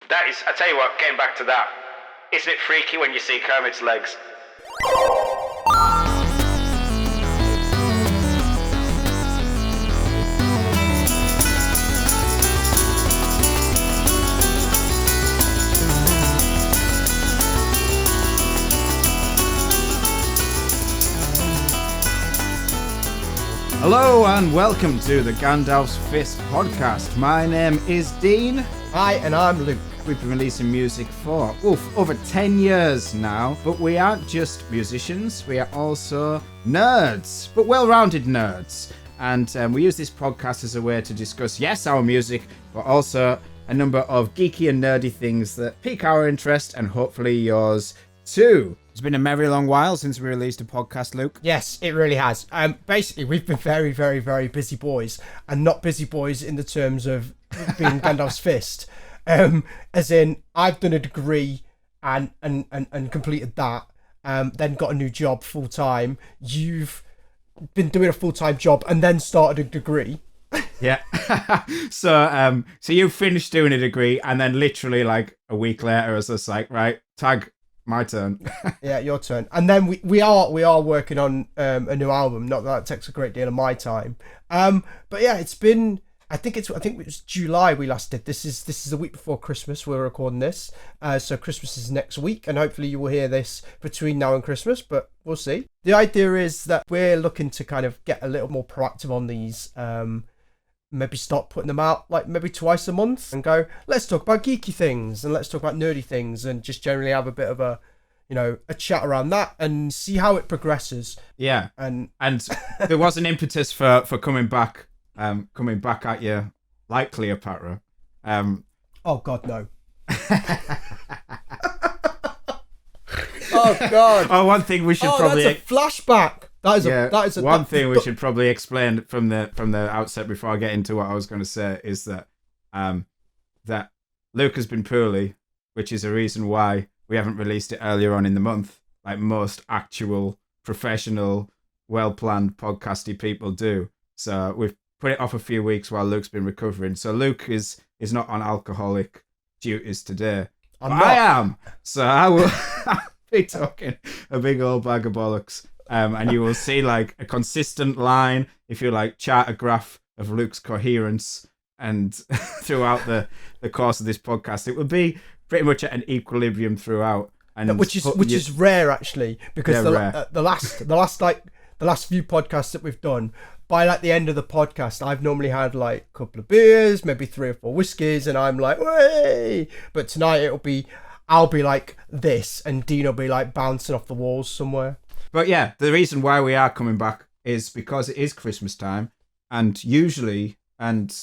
That is, I tell you what, getting back to that, isn't it freaky when you see Kermit's legs? Hello and welcome to the Gandalf's Fist podcast. My name is Dean. Hi, and I'm Luke. We've been releasing music for over 10 years now, but we aren't just musicians, we are also nerds, but well-rounded nerds. And we use this podcast as a way to discuss, yes, our music, but also a number of geeky and nerdy things that pique our interest and hopefully yours too. It's been a very long while since we released a podcast, Luke. Yes, it really has. Basically, we've been very, very, very busy boys, and not busy boys in the terms of being Gandalf's Fist. As in, I've done a degree and completed that, then got a new job full time. You've been doing a full time job and then started a degree. Yeah. So you finished doing a degree, and then literally like a week later, I was just like, right, tag. My turn. Yeah, your turn. And then we are working on a new album. Not that takes a great deal of my time. But yeah, it's been. I think it was July we last did. This is a week before Christmas. We're recording this, so Christmas is next week, and hopefully you will hear this between now and Christmas. But we'll see. The idea is that we're looking to kind of get a little more proactive on these. Maybe start putting them out like maybe twice a month and go, let's talk about geeky things and let's talk about nerdy things and just generally have a bit of a chat around that and see how it progresses. Yeah. And there was an impetus for coming back at you like Cleopatra. Oh God, no. Oh God. Oh, one thing we should probably. That's a flashback. That is one thing we should probably explain from the outset before I get into what I was going to say is that that Luke has been poorly, which is a reason why we haven't released it earlier on in the month, like most actual professional, well-planned podcasty people do. So we've put it off a few weeks while Luke's been recovering. So Luke is not on alcoholic duties today. I am. So I will be talking a big old bag of bollocks. And you will see like a consistent line, if you like, chart a graph of Luke's coherence, and throughout the course of this podcast, it will be pretty much at an equilibrium throughout. And which is rare actually, because the last few podcasts that we've done, by like the end of the podcast, I've normally had like a couple of beers, maybe 3 or 4 whiskeys, and I'm like, way. But tonight I'll be like this, and Dean will be like bouncing off the walls somewhere. But yeah, the reason why we are coming back is because it is Christmas time, and usually, and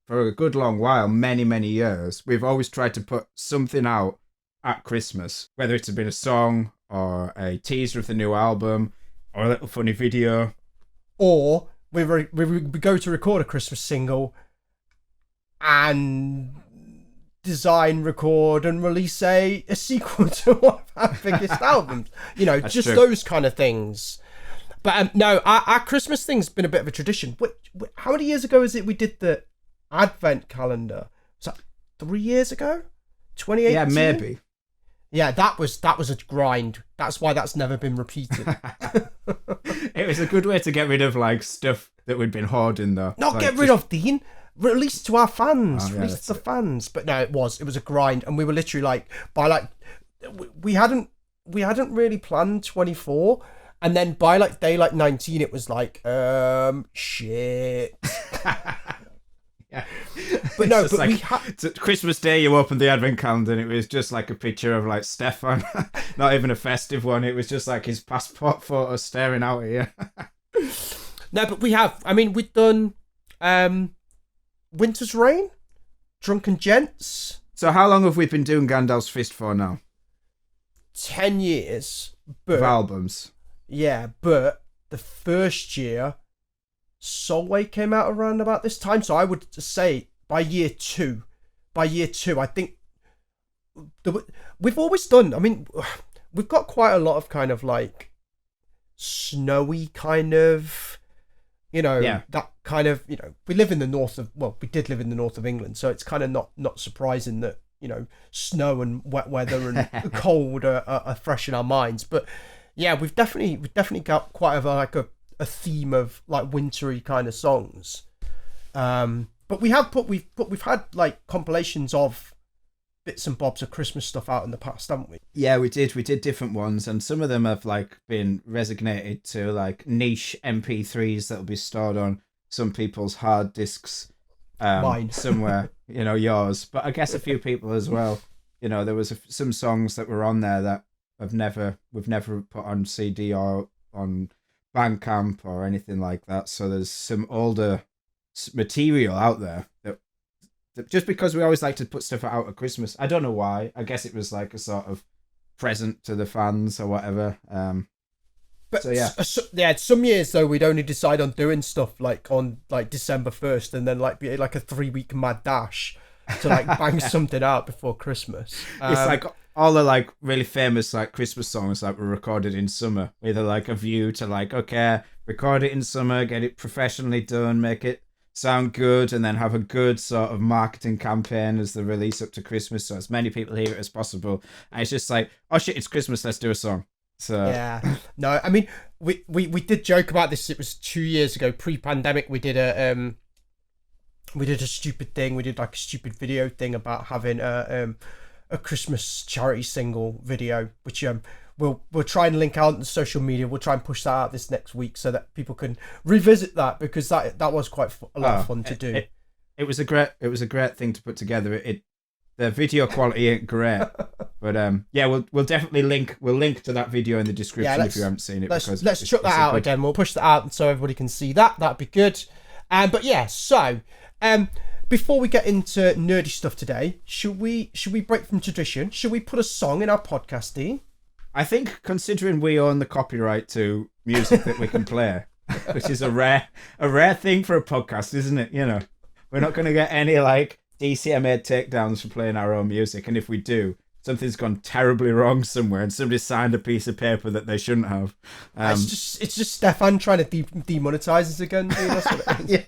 for a good long while, many, many years, we've always tried to put something out at Christmas, whether it's been a song or a teaser of the new album or a little funny video. Or we go to record a Christmas single and design, record and release a sequel to one of our biggest albums. That's just true. Those kind of things. But no, our Christmas thing's been a bit of a tradition. How many years ago is it we did the Advent calendar? Was that 3 years ago? 2018? Yeah, maybe. Yeah, that was a grind. That's why that's never been repeated. It was a good way to get rid of like stuff that we'd been hoarding though. Not like, get rid of, Dean. Release to our fans, release to the fans. But no, it was a grind, and we were literally like, we hadn't really planned 24, and then by like day like 19, it was like, shit. Yeah. But no, but like, Christmas Day, you opened the Advent calendar, and it was just like a picture of like Stefan, not even a festive one. It was just like his passport photo staring out at you. No, but we've done Winter's Rain, Drunken Gents. So how long have we been doing Gandalf's Fist for now? 10 years. Of albums. Yeah, but the first year, Solway came out around about this time. So I would say by year two, I think we've always done, we've got quite a lot of kind of like snowy kind of, that kind of, we live in the north of, we did live in the north of England, so it's kind of not surprising that snow and wet weather and cold are fresh in our minds. But yeah, we've definitely got quite a theme of like wintry kind of songs. But we've had like compilations of bits and bobs of Christmas stuff out in the past, haven't we? Yeah, we did different ones, and some of them have like been resignated to like niche MP3s that'll be stored on some people's hard disks, Mine somewhere, yours, but I guess a few people as well. There was some songs that were on there that we've never put on CD or on Bandcamp or anything like that. So there's some older material out there that just because we always like to put stuff out at Christmas. I don't know why. I guess it was like a sort of present to the fans or whatever. But so yeah, some years though we'd only decide on doing stuff like on like December 1st, and then like be like a 3-week mad dash to like bang something out before Christmas. It's like all the like really famous like Christmas songs that were recorded in summer, with like a view to like, okay, record it in summer, get it professionally done, make it sound good, and then have a good sort of marketing campaign as the release up to Christmas, so as many people hear it as possible. And it's just like, oh shit, it's Christmas, let's do a song. So yeah, no, I mean we did joke about this. It was 2 years ago, pre-pandemic. We did a stupid thing. We did like a stupid video thing about having a Christmas charity single video, which we'll try and link out on social media. We'll try and push that out this next week so that people can revisit that, because that was quite a lot of fun to do. It was a great thing to put together. The video quality ain't great, but yeah, we'll definitely link to that video in the description if you haven't seen it. Let's chuck that out again. We'll push that out so everybody can see that. That'd be good. But yeah, so before we get into nerdy stuff today, should we break from tradition? Should we put a song in our podcast, Dean? I think, considering we own the copyright to music that we can play, which is a rare thing for a podcast, isn't it? We're not going to get any like DCMA takedowns for playing our own music, and if we do, something's gone terribly wrong somewhere, and somebody signed a piece of paper that they shouldn't have. It's just Stefan trying to demonetize us again. Dude. That's what it is. Yeah,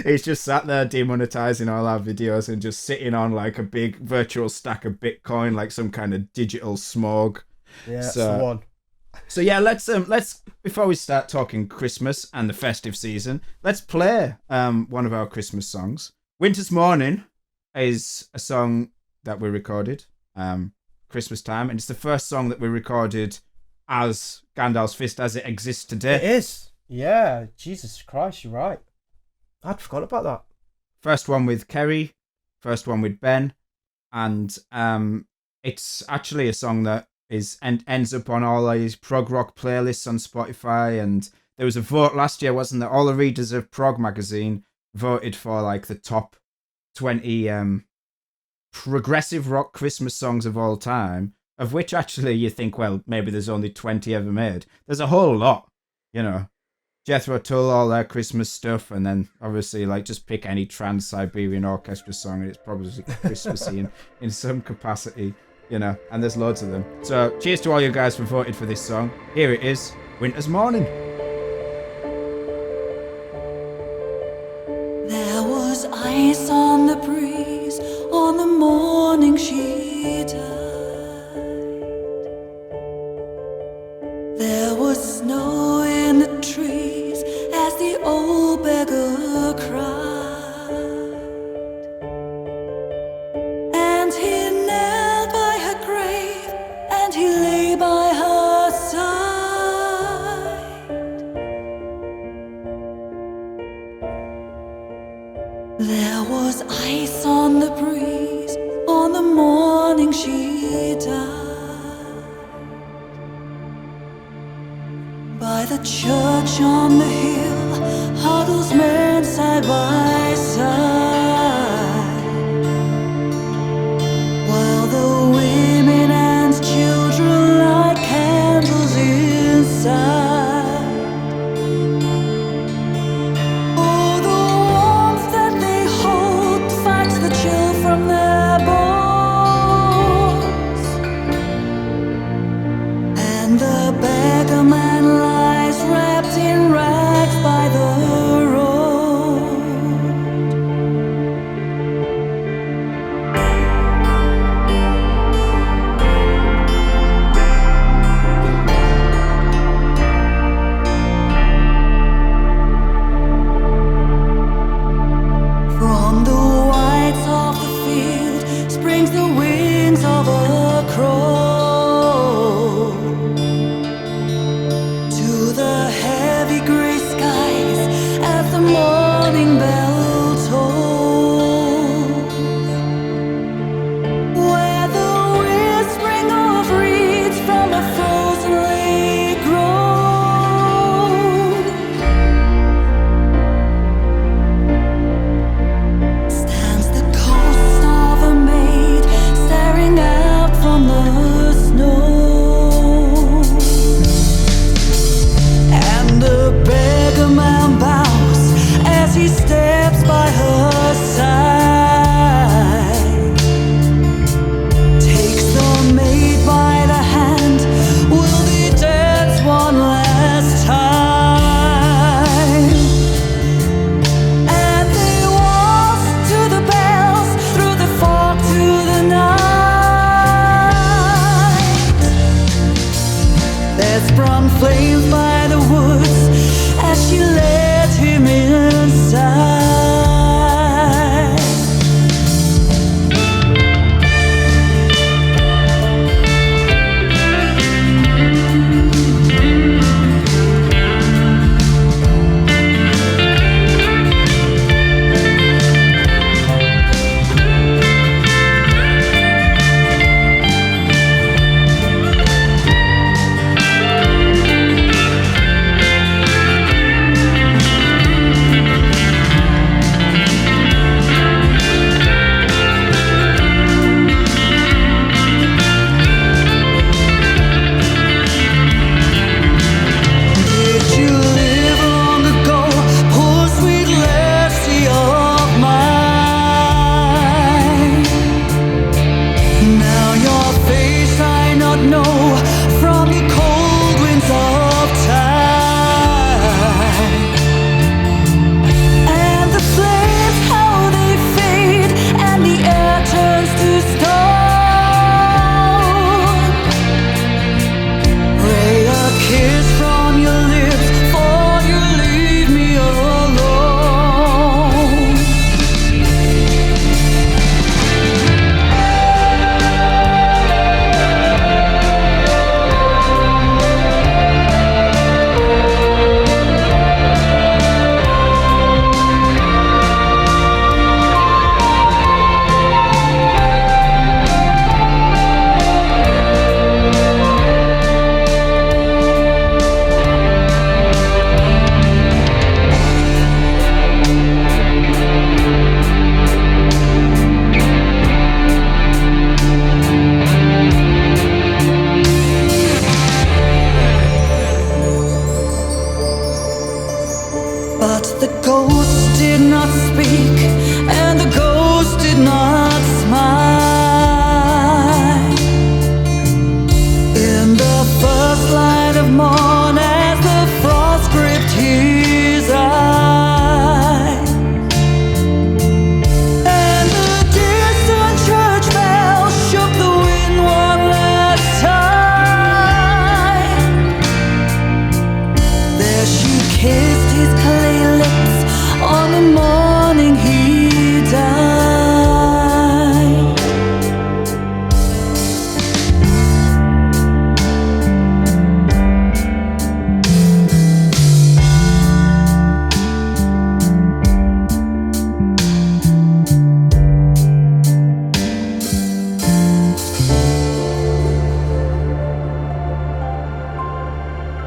he's just sat there demonetizing all our videos and just sitting on like a big virtual stack of Bitcoin, like some kind of digital smog. Yeah, that's the one. So yeah, let's before we start talking Christmas and the festive season, let's play one of our Christmas songs. Winter's Morning is a song that we recorded Christmas time, and it's the first song that we recorded as Gandalf's Fist as it exists today. It is. Yeah, Jesus Christ, you're right. I'd forgot about that. First one with Kerry, first one with Ben, and it's actually a song that ends up on all these prog rock playlists on Spotify. And there was a vote last year, wasn't there? All the readers of Prog magazine voted for like the top 20 progressive rock Christmas songs of all time, of which actually you think, well, maybe there's only 20 ever made. There's a whole lot, Jethro Tull, all their Christmas stuff, and then obviously like just pick any Trans-Siberian Orchestra song and it's probably Christmassy in some capacity, and there's loads of them. So cheers to all you guys for voting for this song. Here it is, Winter's Morning. There was ice on the breeze on the morning she died. There was snow in the trees as the old beggar cried. And he knelt by her grave and he lay by her side. There was ice on the breeze on the morning she died. By the church on the hill huddles men side by side, while the women and children light candles inside. Oh, the warmth that they hold fights the chill from their bones, and the beggar man lies wrapped in rags by the road. flames by the woods as she led him inside.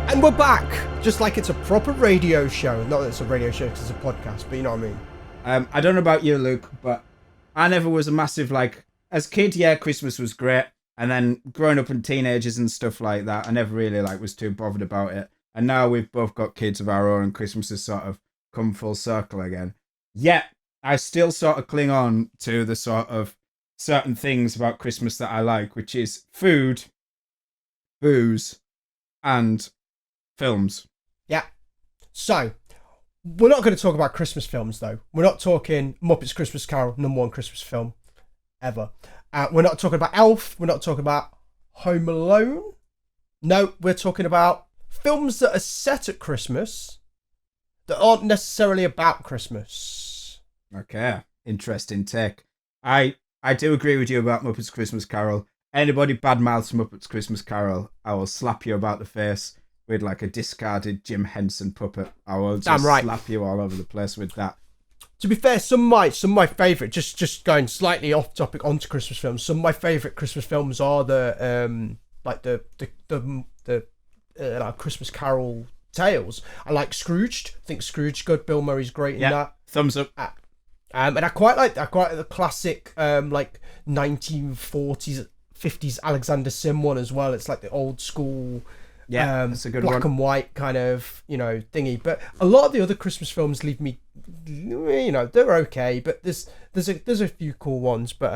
And we're back, just like it's a proper radio show. Not that it's a radio show because it's a podcast, but you know what I mean. I don't know about you, Luke, but I never was a massive, like, as a kid, yeah, Christmas was great. And then growing up in teenagers and stuff like that, I never really, like, was too bothered about it. And now we've both got kids of our own and Christmas has sort of come full circle again. Yet, I still sort of cling on to the sort of certain things about Christmas that I like, which is food, booze, and films. Yeah. So, we're not going to talk about Christmas films, though. We're not talking Muppets Christmas Carol, #1 Christmas film ever. We're not talking about Elf. We're not talking about Home Alone. No, we're talking about films that are set at Christmas that aren't necessarily about Christmas. Okay, interesting take. I do agree with you about Muppets Christmas Carol. Anybody badmouths Muppets Christmas Carol, I will slap you about the face with like a discarded Jim Henson puppet. I will just slap you all over the place with that. To be fair, some of my favourite, just going slightly off topic onto Christmas films, some of my favourite Christmas films are the Christmas Carol tales. I like Scrooged. I think Scrooge good. Bill Murray's great in that. Thumbs up. And I quite like the classic like 1940s, 50s Alexander Sim one as well. It's like the old school. Yeah, that's a good black one. and white kind of, thingy. But a lot of the other Christmas films leave me, they're okay. But there's a few cool ones. But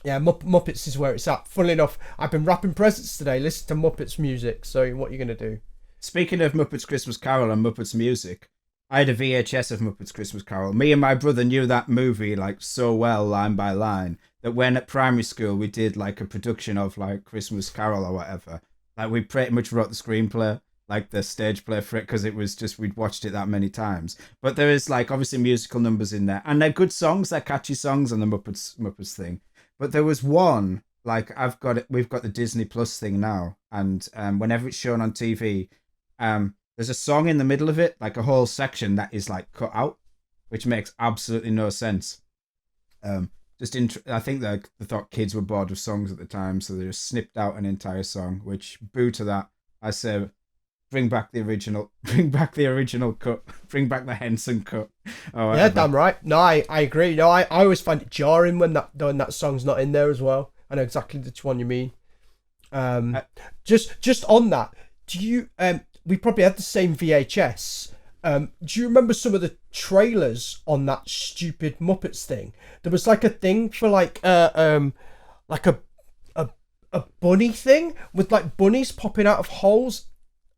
Muppets is where it's at. Funnily enough, I've been wrapping presents today. Listen to Muppets music. So what are you gonna do? Speaking of Muppets Christmas Carol and Muppets music, I had a VHS of Muppets Christmas Carol. Me and my brother knew that movie like so well, line by line, that when at primary school we did like a production of like Christmas Carol or whatever. Like, we pretty much wrote the screenplay. like the stage play for it because it was just we'd watched it that many times. But there is like obviously musical numbers in there, and they're good songs, they're catchy songs on the Muppets thing. But there was one like I've got it. We've got the Disney Plus thing now, and whenever it's shown on TV, there's a song in the middle of it, like a whole section that is like cut out, which makes absolutely no sense. I think they thought kids were bored of songs at the time, so they just snipped out an entire song. Which, boo to that. I say, bring back the original cut, bring back the Henson cut. Yeah, damn right. No, I agree. No, I always find it jarring when that song's not in there as well. I know exactly which one you mean. Just on that, do you? We probably had the same VHS. Do you remember some of the trailers on that stupid Muppets thing? There was like a thing for like a bunny thing with like bunnies popping out of holes.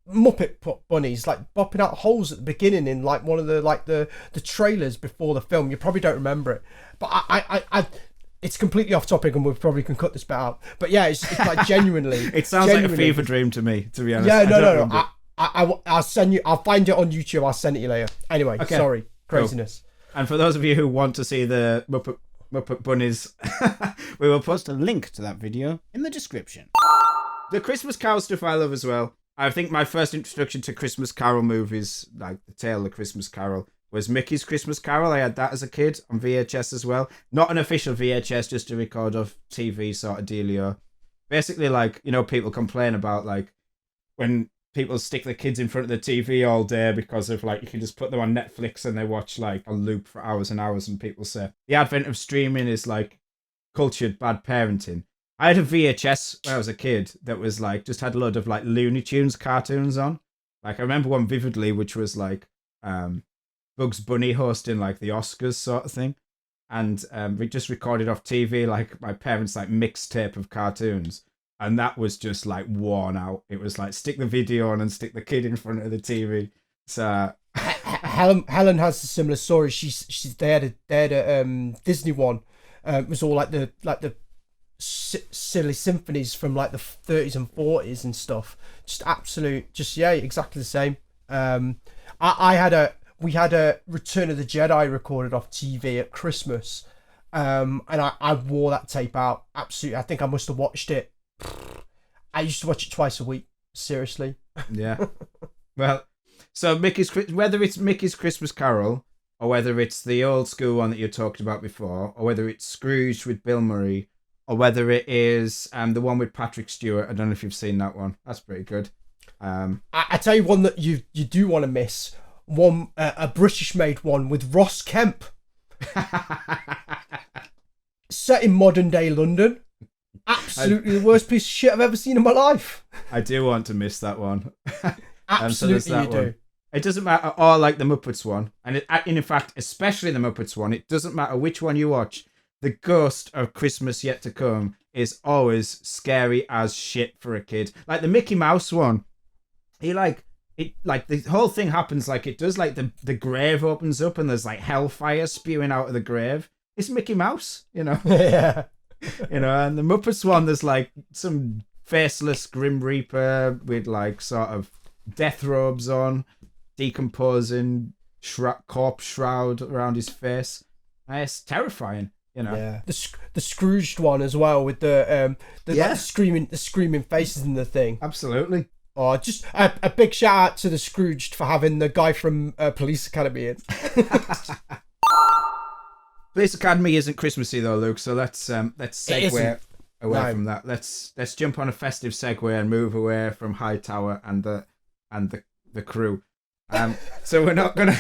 Muppet bunnies like popping out holes at the beginning in like one of the trailers before the film. You probably don't remember it, but I it's completely off topic and we probably can cut this bit out. But yeah, it's like genuinely. It sounds like a fever dream to me, to be honest. Yeah, no. I'll send you. I'll find it on YouTube. I'll send it you later. Anyway, okay. Sorry, craziness. Cool. And for those of you who want to see the Muppet bunnies, we will post a link to that video in the description. The Christmas Carol stuff I love as well. I think my first introduction to Christmas Carol movies, like The Tale of the Christmas Carol, was Mickey's Christmas Carol. I had that as a kid on VHS as well. Not an official VHS, just a record of TV sort of dealio. Basically, like, you know, people complain about like when people stick their kids in front of the TV all day because of like you can just put them on Netflix and they watch like a loop for hours and hours, and people say the advent of streaming is like cultured bad parenting. I had a VHS when I was a kid that was like just had a load of like Looney Tunes cartoons on. Like I remember one vividly, which was like Bugs Bunny hosting like the Oscars sort of thing, and we just recorded off TV like my parents' like mixtape of cartoons. And that was just like worn out. It was like stick the video on and stick the kid in front of the TV. So Helen has a similar story. They had a Disney one. It was all like the silly symphonies from like the 30s and 40s and stuff. Exactly the same. We had a Return of the Jedi recorded off TV at Christmas. And I wore that tape out. Absolutely. I think I must have watched it. I used to watch it twice a week. Seriously. Yeah. Well, so whether it's Mickey's Christmas Carol or whether it's the old school one that you talked about before, or whether it's Scrooge with Bill Murray, or whether it is the one with Patrick Stewart. I don't know if you've seen that one. That's pretty good. I tell you one that you do want to miss. One a British-made one with Ross Kemp, set in modern-day London. Absolutely the worst piece of shit I've ever seen in my life. I do want to miss that one. Absolutely, so you do. It doesn't matter, or like the Muppets one, and in fact, especially the Muppets one, it doesn't matter which one you watch. The ghost of Christmas Yet to Come is always scary as shit for a kid. Like the Mickey Mouse one, the whole thing happens like it does. Like the grave opens up and there's like hellfire spewing out of the grave. It's Mickey Mouse, you know. Yeah. You know, and the Muppets one, there's like some faceless Grim Reaper with like sort of death robes on, decomposing corpse shroud around his face. And it's terrifying, you know. Yeah. The Scrooged one as well with the screaming faces in the thing. Absolutely. Oh, just a big shout out to the Scrooged for having the guy from Police Academy in. Police Academy isn't Christmassy though, Luke. So let's segue away from that. Let's jump on a festive segue and move away from Hightower and the crew. So we're not gonna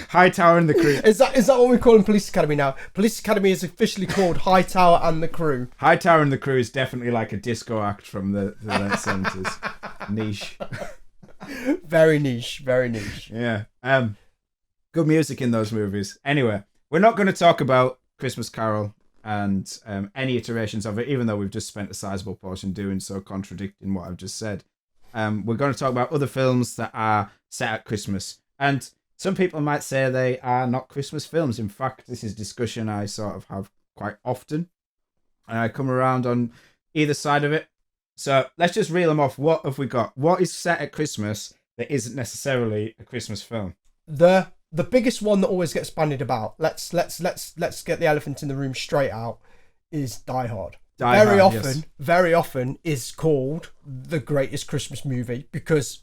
Hightower and the crew. Is that what we're calling Police Academy now? Police Academy is officially called Hightower and the Crew. Hightower and the Crew is definitely like a disco act from the late 70s. Niche. Very niche. Very niche. Yeah. Good music in those movies. Anyway, we're not going to talk about Christmas Carol and any iterations of it, even though we've just spent a sizable portion doing so, contradicting what I've just said. We're going to talk about other films that are set at Christmas. And some people might say they are not Christmas films. In fact, this is a discussion I sort of have quite often. And I come around on either side of it. So let's just reel them off. What have we got? What is set at Christmas that isn't necessarily a Christmas film? The biggest one that always gets bandied about. Let's get the elephant in the room straight out. Is Die Hard. Very often is called the greatest Christmas movie because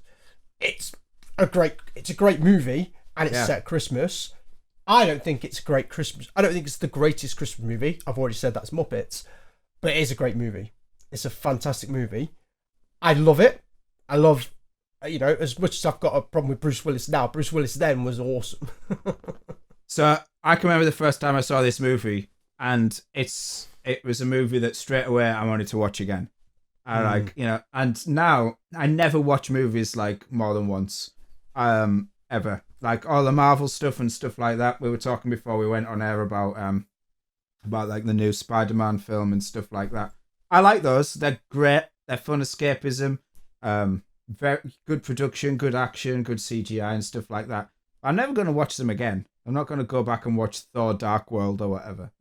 it's a great movie and it's set at Christmas. I don't think it's a great Christmas. I don't think it's the greatest Christmas movie. I've already said that's Muppets, but it is a great movie. It's a fantastic movie. I love it. I love, as much as I've got a problem with Bruce Willis now, Bruce Willis then was awesome. So I can remember the first time I saw this movie, and it was a movie that straight away I wanted to watch again. And now I never watch movies like more than once, ever. Like all the Marvel stuff and stuff like that. We were talking before we went on air about like the new Spider-Man film and stuff like that. I like those. They're great. They're fun escapism. Very good production, good action, good CGI and stuff like that. I'm never going to watch them again. I'm not going to go back and watch Thor: Dark World or whatever,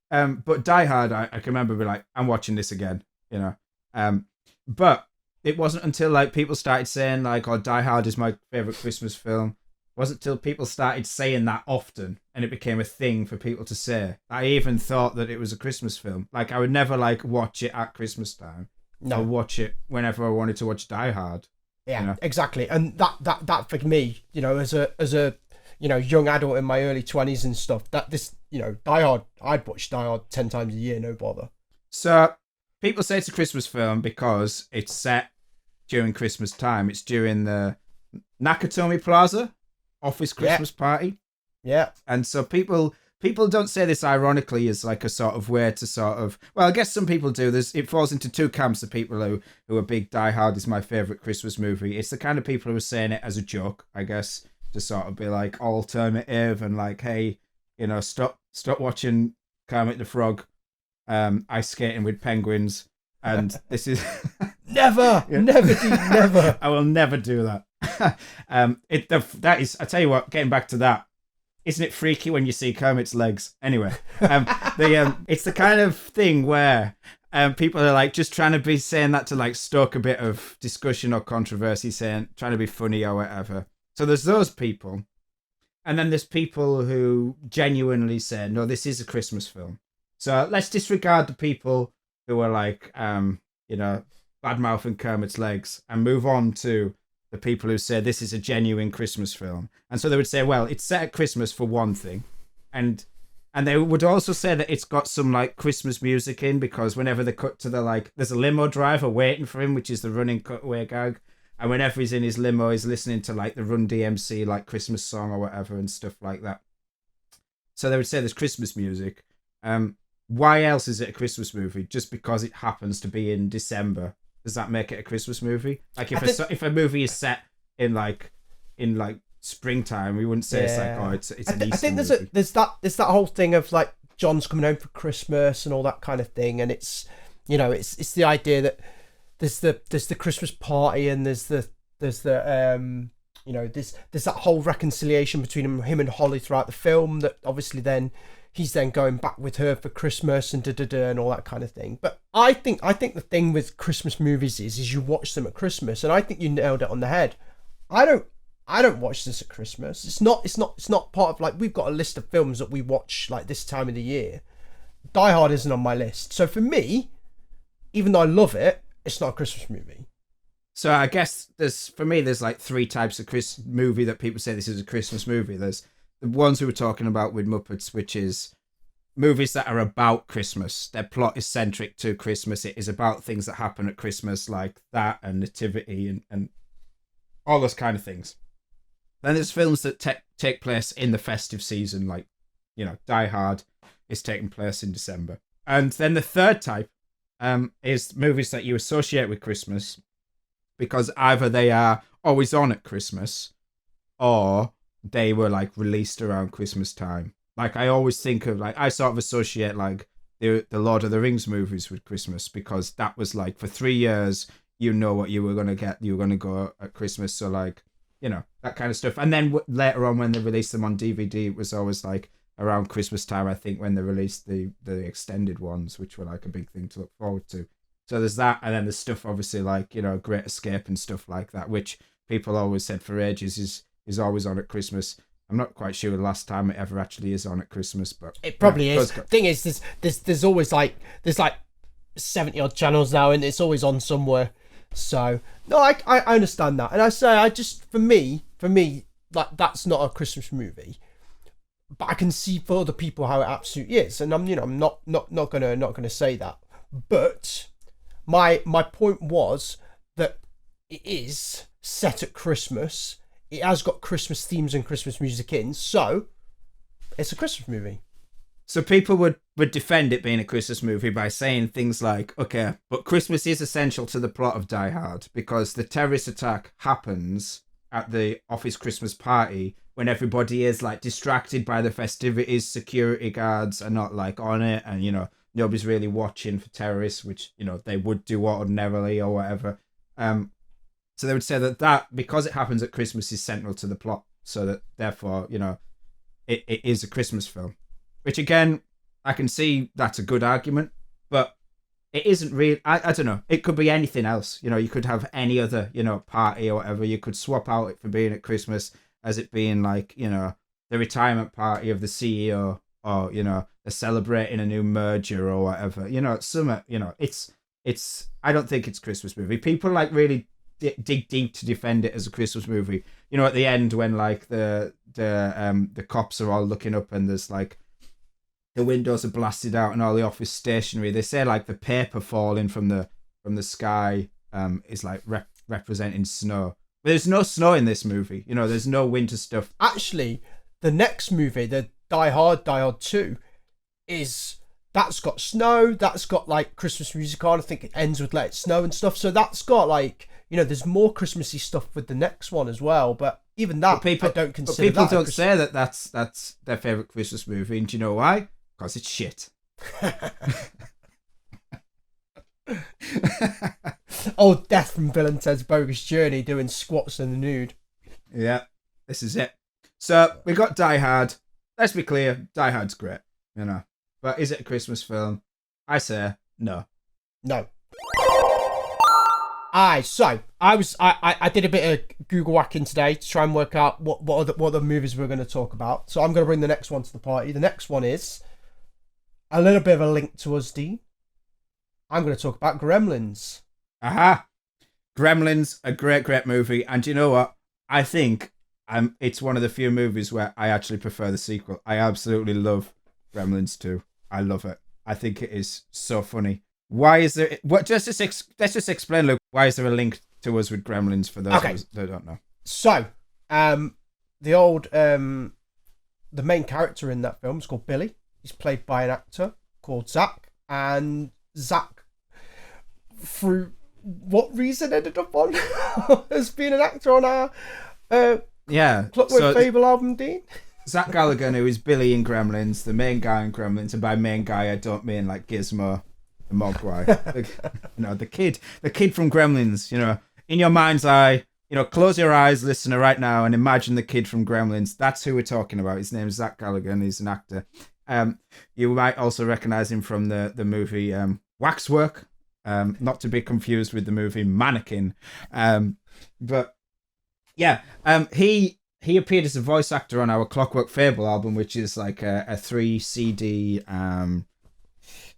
But Die Hard, I can remember being like, I'm watching this again, But it wasn't until like people started saying like, "Oh, Die Hard is my favorite Christmas film." It wasn't until people started saying that often, and it became a thing for people to say. I even thought that it was a Christmas film. Like I would never like watch it at Christmas time. No, I'd watch it whenever I wanted to watch Die Hard. Yeah, exactly. And that for me, as a young adult in my early 20s and stuff, Die Hard, I'd watch Die Hard 10 times a year, no bother. So people say it's a Christmas film because it's set during Christmas time. It's during the Nakatomi Plaza office Christmas party. Yeah. And so people don't say this ironically as like a sort of way to sort of, well, I guess some people do. It falls into two camps of people who are big Die Hard is my favourite Christmas movie. It's the kind of people who are saying it as a joke, I guess, to sort of be like alternative and like, hey, stop watching Kermit the Frog ice skating with penguins. And this is never. I will never do that. That is, I tell you what, getting back to that, isn't it freaky when you see Kermit's legs? Anyway, it's the kind of thing where people are like just trying to be saying that to like stoke a bit of discussion or controversy, trying to be funny or whatever. So there's those people, and then there's people who genuinely say, no, this is a Christmas film. So let's disregard the people who are like, bad-mouthing Kermit's legs and move on to the people who say this is a genuine Christmas film. And so they would say, well, it's set at Christmas for one thing. And they would also say that it's got some like Christmas music in, because whenever they cut to there's a limo driver waiting for him, which is the running cutaway gag. And whenever he's in his limo, he's listening to like the Run DMC, like Christmas song or whatever and stuff like that. So they would say there's Christmas music. Why else is it a Christmas movie? Just because it happens to be in December, does that make it a Christmas movie? Like if a movie is set in springtime, we wouldn't say it's like, oh, it's an Easter movie. I think there's that whole thing of like John's coming home for Christmas and all that kind of thing, and it's it's the idea that there's the Christmas party and there's that whole reconciliation between him and Holly throughout the film, that obviously then he's then going back with her for Christmas and and all that kind of thing. But I think the thing with Christmas movies is you watch them at Christmas, and I think you nailed it on the head. I don't watch this at Christmas. It's not part of, like, we've got a list of films that we watch like this time of the year. Die Hard isn't on my list. So for me, even though I love it, it's not a Christmas movie. So I guess there's like three types of Christmas movie that people say this is a Christmas movie. There's the ones we were talking about with Muppets, which is movies that are about Christmas. Their plot is centric to Christmas. It is about things that happen at Christmas, like that and Nativity and all those kind of things. Then there's films that take place in the festive season, like, Die Hard is taking place in December. And then the third type is movies that you associate with Christmas because either they are always on at Christmas or they were like released around Christmas time. Like I always think of I sort of associate like the Lord of the Rings movies with Christmas, because that was like for 3 years, what you were going to get, you were going to go at Christmas. So like, that kind of stuff. And then later on when they released them on DVD, it was always like around Christmas time, I think, when they released the extended ones, which were like a big thing to look forward to. So there's that, and then there's stuff obviously like, you know, Great Escape and stuff like that, which people always said for ages is always on at Christmas. I'm not quite sure the last time it ever actually is on at Christmas, but it probably is. Thing is, there's always like 70 odd channels now, and it's always on somewhere. So no, I understand that, and I say I just for me like that's not a Christmas movie, but I can see for other people how it absolutely is, and I'm not gonna say that, but my point was that it is set at Christmas. It has got Christmas themes and Christmas music in, so it's a Christmas movie. So people would defend it being a Christmas movie by saying things like, okay, but Christmas is essential to the plot of Die Hard because the terrorist attack happens at the office Christmas party when everybody is like distracted by the festivities, security guards are not like on it, and, you know, nobody's really watching for terrorists, which, you know, they would do ordinarily or whatever. So they would say that because it happens at Christmas is central to the plot, so that therefore, you know, it is a Christmas film. Which again, I can see that's a good argument, but it isn't really. I don't know. It could be anything else. You know, you could have any other, you know, party or whatever. You could swap out it for being at Christmas as it being like, you know, the retirement party of the CEO, or, you know, they're celebrating a new merger or whatever. You know, some, you know, it's. I don't think it's a Christmas movie. People like really dig deep to defend it as a Christmas movie. You know, at the end when like the cops are all looking up and there's like, the windows are blasted out and all the office stationery. They say like the paper falling from the sky is like representing snow. But there's no snow in this movie. You know, there's no winter stuff. Actually, the next movie, the Die Hard 2, that's got snow. That's got like Christmas music on. I think it ends with Let It Snow and stuff. So that's got like, you know, there's more Christmassy stuff with the next one as well. But even that, I don't consider. But people that don't say that that's their favorite Christmas movie. And do you know why? Because it's shit. Oh, Death from Bill and Ted's Bogus Journey doing squats in the nude. Yeah, this is it. So we got Die Hard. Let's be clear, Die Hard's great, you know. But is it a Christmas film? I say no. No. So I did a bit of Google whacking today to try and work out what other movies we're going to talk about. So I'm going to bring the next one to the party. The next one is a little bit of a link to us, Dean. I'm going to talk about Gremlins. Aha! Gremlins, a great movie. And you know what? I think it's one of the few movies where I actually prefer the sequel. I absolutely love Gremlins 2. I love it. I think it is so funny. Why is there... let's just explain, Luke. Why is there a link to us with Gremlins for those of us that don't know? So, the main character in that film is called Billy. He's played by an actor called Zach. And Zach, through what reason, ended up on as being an actor on our Clockwork Fable album, Dean? Zach Gallagher, who is Billy in Gremlins, the main guy in Gremlins, and by main guy I don't mean like Gizmo, the Mogwai. You know, the kid from Gremlins. You know, in your mind's eye, you know, close your eyes, listener, right now, and imagine the kid from Gremlins. That's who we're talking about. His name is Zach Gallagher, and he's an actor. You might also recognize him from the movie Waxwork, not to be confused with the movie Mannequin. But yeah, he appeared as a voice actor on our Clockwork Fable album, which is like a 3 CD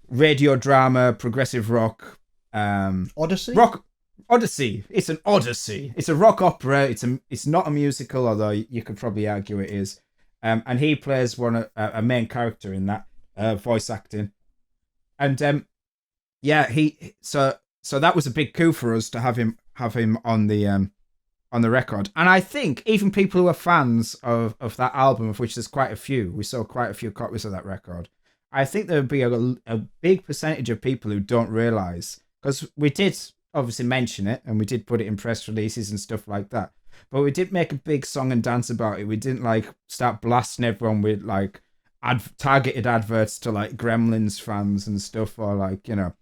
radio drama, progressive rock. Odyssey? Odyssey. It's an odyssey. It's a rock opera. It's not a musical, although you could probably argue it is. And he plays a main character in that, voice acting. And so that was a big coup for us to have him on the record. And I think even people who are fans of that album, of which there's quite a few, we saw quite a few copies of that record. I think there would be a big percentage of people who don't realise, because we did obviously mention it and we did put it in press releases and stuff like that, but we did make a big song and dance about it. We didn't like start blasting everyone with like targeted adverts to like Gremlins fans and stuff, or like, you know,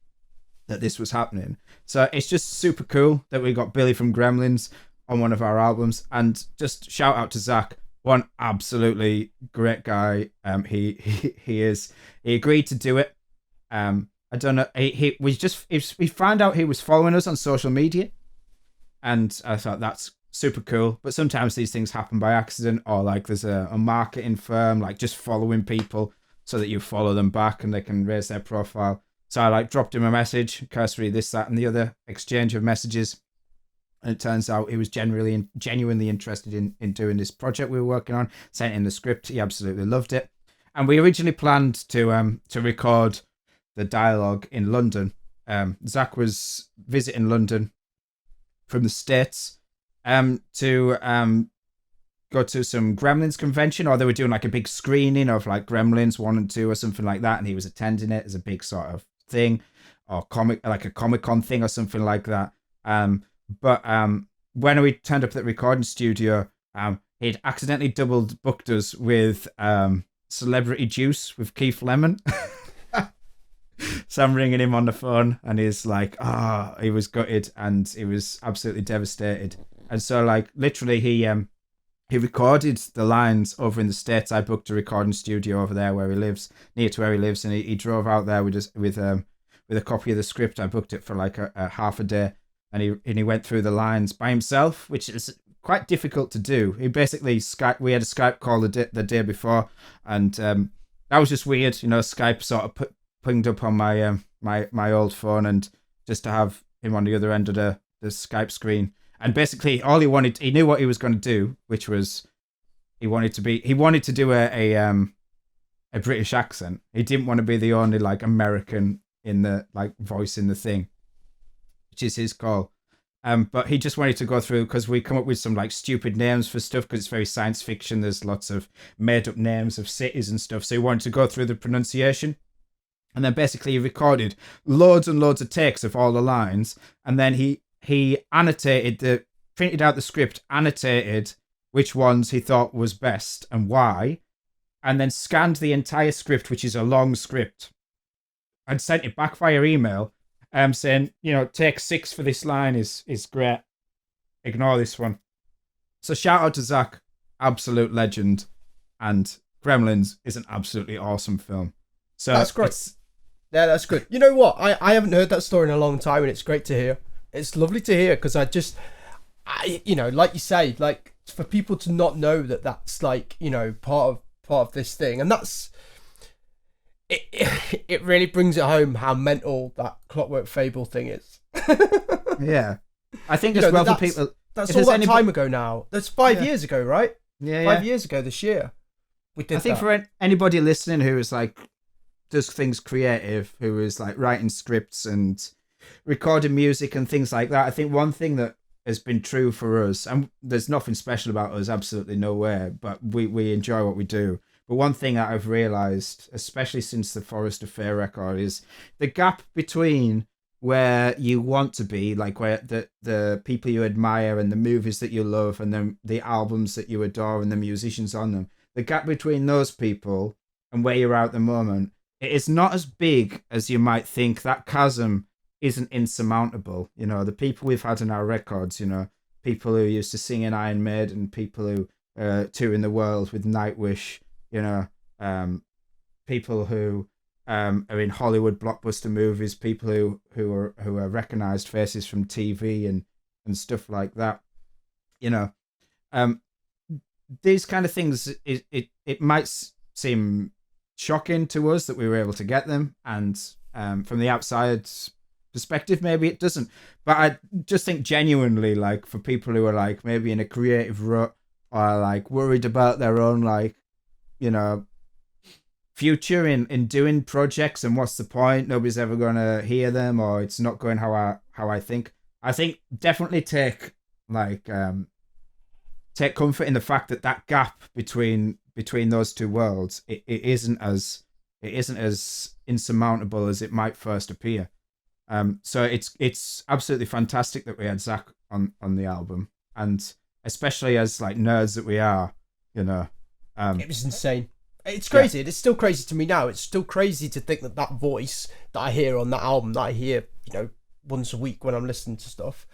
that this was happening. So it's just super cool that we got Billy from Gremlins on one of our albums. And just shout out to Zach. One absolutely great guy. He agreed to do it. I don't know. He found out he was following us on social media, and I thought that's super cool. But sometimes these things happen by accident, or like there's a marketing firm like just following people so that you follow them back and they can raise their profile. So I like dropped him a message, cursory this, that, and the other, exchange of messages. And it turns out he was genuinely interested in doing this project we were working on. Sent in the script. He absolutely loved it. And we originally planned to record the dialogue in London. Zach was visiting London from the States to go to some Gremlins convention, or they were doing like a big screening of like Gremlins 1 and 2 or something like that, and he was attending it as a big sort of thing, or a Comic-Con thing or something like that. But when we turned up at the recording studio, he'd accidentally double booked us with Celebrity Juice with Keith Lemon. So I'm ringing him on the phone, and he's like, he was gutted and he was absolutely devastated. And so like literally he recorded the lines over in the States. I booked a recording studio over there where he lives, near to where he lives, and he drove out there with a copy of the script. I booked it for like a half a day, and he went through the lines by himself, which is quite difficult to do. He basically we had a Skype call the day before, and that was just weird, Skype sort of pinged up on my my old phone, and just to have him on the other end of the Skype screen. And basically all he knew what he was going to do, which was he wanted to do a British accent. He didn't want to be the only like American in the like voice in the thing, which is his call. But he just wanted to go through, because we come up with some like stupid names for stuff, because it's very science fiction. There's lots of made up names of cities and stuff. So he wanted to go through the pronunciation. And then basically he recorded loads and loads of takes of all the lines. And then he printed out the script, annotated which ones he thought was best and why, and then scanned the entire script, which is a long script, and sent it back via email, saying, take 6 for this line is great. Ignore this one. So shout out to Zach, absolute legend, and Gremlins is an absolutely awesome film. So that's great. Yeah, that's good. You know what? I haven't heard that story in a long time, and it's great to hear. It's lovely to hear, because like you say, like for people to not know that that's like, part of this thing, and that's it really brings it home how mental that Clockwork Fable thing is. Yeah, I think as well for people. That's all that time ago now. That's 5 years ago, right? Yeah, 5 years ago this year. We did. I think for anybody listening who is like does things creative, who is like writing scripts and recording music and things like that, I think one thing that has been true for us, and there's nothing special about us, absolutely no way, but we enjoy what we do. But one thing that I've realised, especially since the Forest of Fair record, is the gap between where you want to be, like where the people you admire and the movies that you love and then the albums that you adore and the musicians on them, the gap between those people and where you're at the moment, it is not as big as you might think. That chasm isn't insurmountable. The people we've had in our records, people who used to sing in Iron Maiden, people who touring the world with Nightwish, people who are in Hollywood blockbuster movies, people who are recognized faces from TV and stuff like that. These kind of things, it might seem shocking to us that we were able to get them, and from the outside perspective maybe it doesn't, but I just think genuinely, like for people who are like maybe in a creative rut, or like worried about their own like future in doing projects, and what's the point, nobody's ever gonna hear them, or it's not going how I think definitely take comfort in the fact that gap between those two worlds, it isn't as insurmountable as it might first appear. So it's absolutely fantastic that we had Zach on the album, and especially as like nerds that we are, it was insane. It's crazy. Yeah. It's still crazy to me now. It's still crazy to think that voice that I hear on that album, that I hear, once a week when I'm listening to stuff,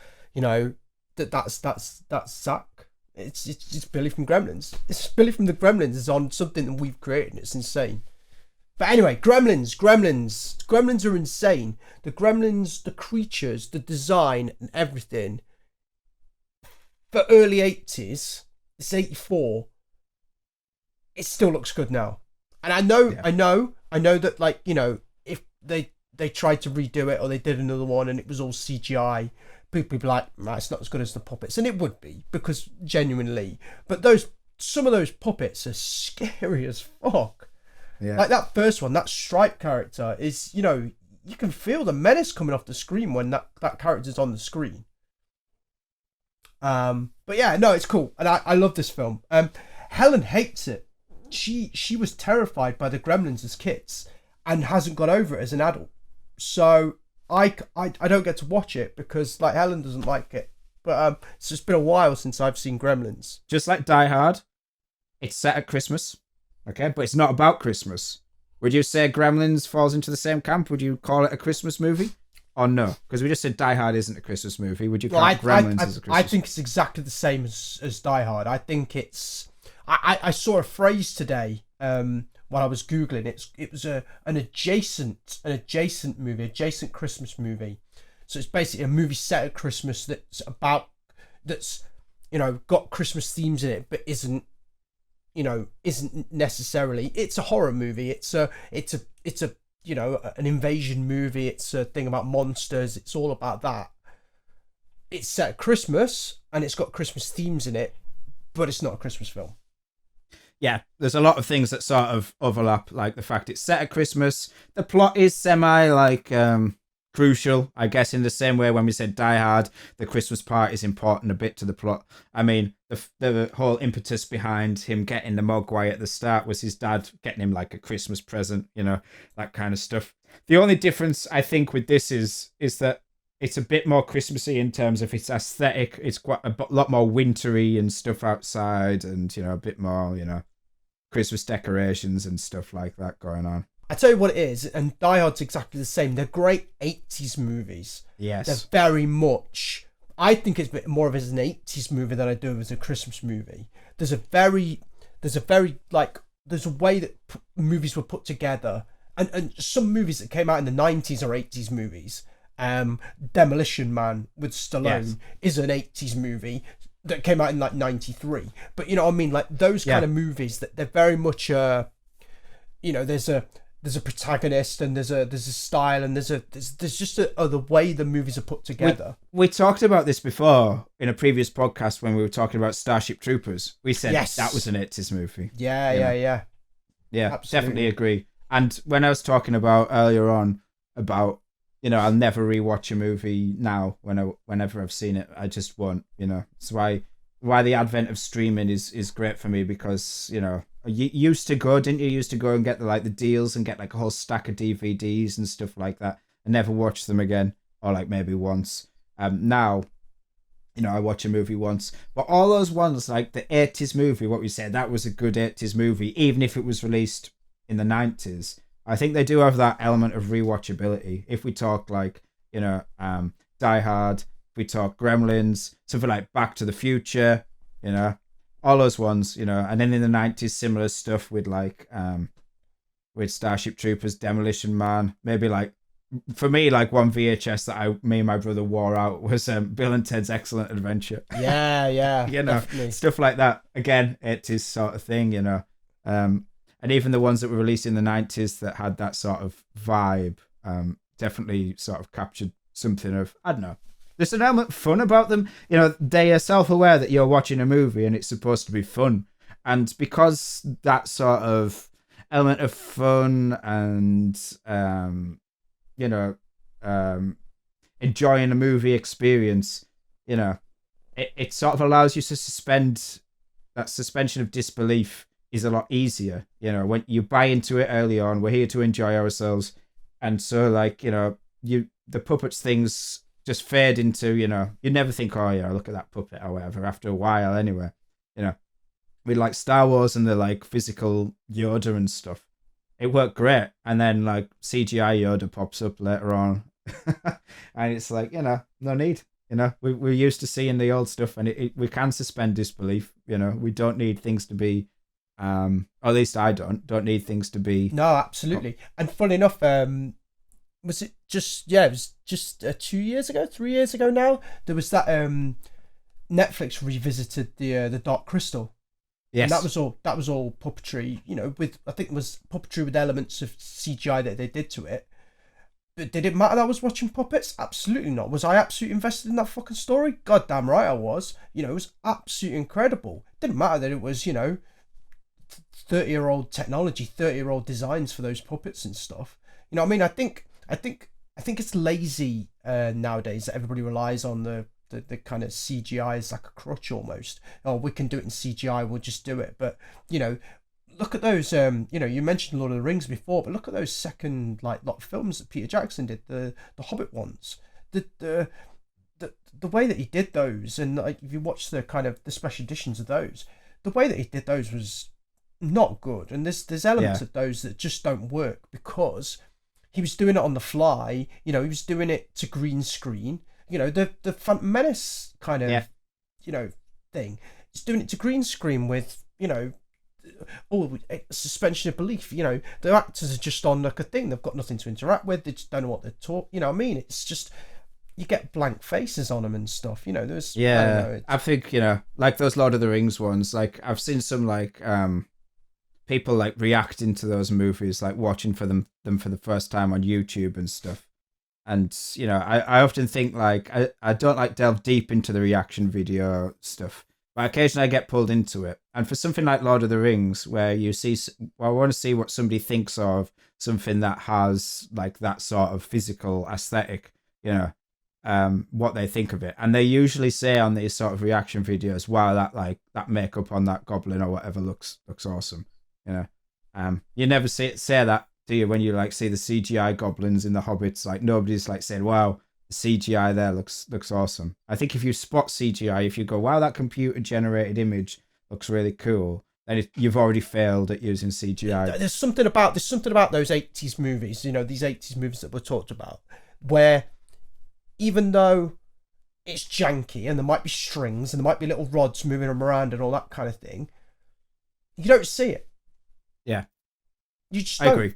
that's Zach. It's Billy from Gremlins. It's Billy from the Gremlins is on something that we've created. It's insane. But anyway, Gremlins are insane. The Gremlins, the creatures, the design, and everything. For early 80s, it's 84. It still looks good now. And I know that, like, you know, if they tried to redo it or they did another one and it was all CGI, people would be like, nah, it's not as good as the puppets. And it would be, because genuinely. But some of those puppets are scary as fuck. Yeah. Like that first one, that Stripe character is, you know, you can feel the menace coming off the screen when that character's on the screen. But yeah, no, it's cool. And I love this film. Helen hates it. She was terrified by the Gremlins as kids and hasn't got over it as an adult. So I don't get to watch it because, like, Helen doesn't like it. But it's just been a while since I've seen Gremlins. Just like Die Hard, it's set at Christmas, okay? But it's not about Christmas. Would you say Gremlins falls into the same camp? Would you call it a Christmas movie? Or no? Because we just said Die Hard isn't a Christmas movie. Would you count Gremlins as a Christmas movie? I think it's exactly the same as Die Hard. I think it's... I saw a phrase today while I was Googling. It was an adjacent movie, adjacent Christmas movie. So it's basically a movie set at Christmas that's you know, got Christmas themes in it, but isn't necessarily. It's a horror movie. It's a you know, an invasion movie. It's a thing about monsters. It's all about that. It's set at Christmas and it's got Christmas themes in it, but it's not a Christmas film. Yeah, there's a lot of things that sort of overlap, like the fact it's set at Christmas. The plot is crucial, I guess, in the same way when we said Die Hard, the Christmas part is important a bit to the plot. I mean, the whole impetus behind him getting the Mogwai at the start was his dad getting him like a Christmas present, you know, that kind of stuff. The only difference I think with this is that it's a bit more Christmassy in terms of its aesthetic. It's quite a lot more wintry and stuff outside, and, you know, a bit more, you know, Christmas decorations and stuff like that going on. I tell you what it is, and Die Hard's exactly the same. They're great 80s movies. Yes. They're very much... I think it's a bit more of as an 80s movie than I do as a Christmas movie. There's a way that movies were put together, and some movies that came out in the 90s or 80s movies. Demolition Man with Stallone is an 80s movie that came out in like 93. But you know what I mean? Like those kind of movies that they're very much, you know, there's a protagonist and there's a style and there's just the way the movies are put together. We talked about this before in a previous podcast when we were talking about Starship Troopers. We said that was an 80s movie. Yeah. Absolutely. Definitely agree. And when I was talking about earlier on about, you know, I'll never rewatch a movie now whenever I've seen it. I just won't, you know. It's why the advent of streaming is great for me, because, you know, you used to go and get the deals and get like a whole stack of DVDs and stuff like that and never watch them again, or like maybe once. Now, you know, I watch a movie once, but all those ones, like the 80s movie, what we said, that was a good 80s movie, even if it was released in the 90s. I think they do have that element of rewatchability. If we talk like, you know, Die Hard, if we talk Gremlins, something like Back to the Future, you know, all those ones, you know, and then in the 90s, similar stuff with like, with Starship Troopers, Demolition Man, maybe like, for me, like one VHS that me and my brother wore out was Bill and Ted's Excellent Adventure. Yeah, you know, definitely. Stuff like that. Again, 80s sort of thing, you know. And even the ones that were released in the 90s that had that sort of vibe definitely sort of captured something of, I don't know, there's an element of fun about them. You know, they are self-aware that you're watching a movie and it's supposed to be fun. And because that sort of element of fun and, you know, enjoying a movie experience, you know, it sort of allows you to suspend, that suspension of disbelief is a lot easier, you know, when you buy into it early on. We're here to enjoy ourselves, and so, like, you know, the puppets things just fade into, you know, you never think, oh yeah, look at that puppet or whatever, after a while anyway, you know. With like Star Wars and the like physical Yoda and stuff, it worked great, and then like CGI Yoda pops up later on and it's like, you know, no need, You know, we're used to seeing the old stuff, and we can suspend disbelief. You know, we don't need things to be, or at least I don't need things to be. No, absolutely. And funny enough, was it just it was just 2 years ago, 3 years ago now. There was that Netflix revisited the Dark Crystal. Yes, And that was all puppetry. You know, with I think it was puppetry with elements of CGI that they did to it. But did it matter that I was watching puppets? Absolutely not. Was I absolutely invested in that fucking story? God damn right I was. You know, it was absolutely incredible. Didn't matter that it was, you know, 30-year-old technology, 30-year-old designs for those puppets and stuff. You know what I mean? I think it's lazy nowadays that everybody relies on the kind of CGI as like a crutch almost. Oh, we can do it in CGI, we'll just do it. But, you know, look at those, you know, you mentioned Lord of the Rings before, but look at those second lot of films that Peter Jackson did, the Hobbit ones. The way that he did those, and like if you watch the kind of the special editions of those, the way that he did those was not good. And there's elements of those that just don't work because he was doing it on the fly. You know, he was doing it to green screen. You know, the Phantom Menace kind of, you know, thing. He's doing it to green screen with, you know, suspension of belief. You know, the actors are just on like a thing. They've got nothing to interact with. They just don't know what they're talking. You know what I mean? It's just, you get blank faces on them and stuff. You know, there's... I think, you know, like those Lord of the Rings ones, like I've seen some like people like reacting to those movies, like watching for them for the first time on YouTube and stuff. And, you know, I often think like, I don't like delve deep into the reaction video stuff, but occasionally I get pulled into it. And for something like Lord of the Rings, where you see, well, I want to see what somebody thinks of something that has like that sort of physical aesthetic, you know, what they think of it. And they usually say on these sort of reaction videos, wow, that makeup on that goblin or whatever looks awesome. You know, you never say that, do you, when you like see the CGI goblins in the Hobbits? Like nobody's like saying, wow, the CGI there looks awesome. I think if you spot CGI, if you go, wow, that computer generated image looks really cool, then you've already failed at using CGI. There's something about those 80s movies, you know, these 80s movies that we talked about, where even though it's janky and there might be strings and there might be little rods moving them around and all that kind of thing, you don't see it. Yeah, you just I don't. agree.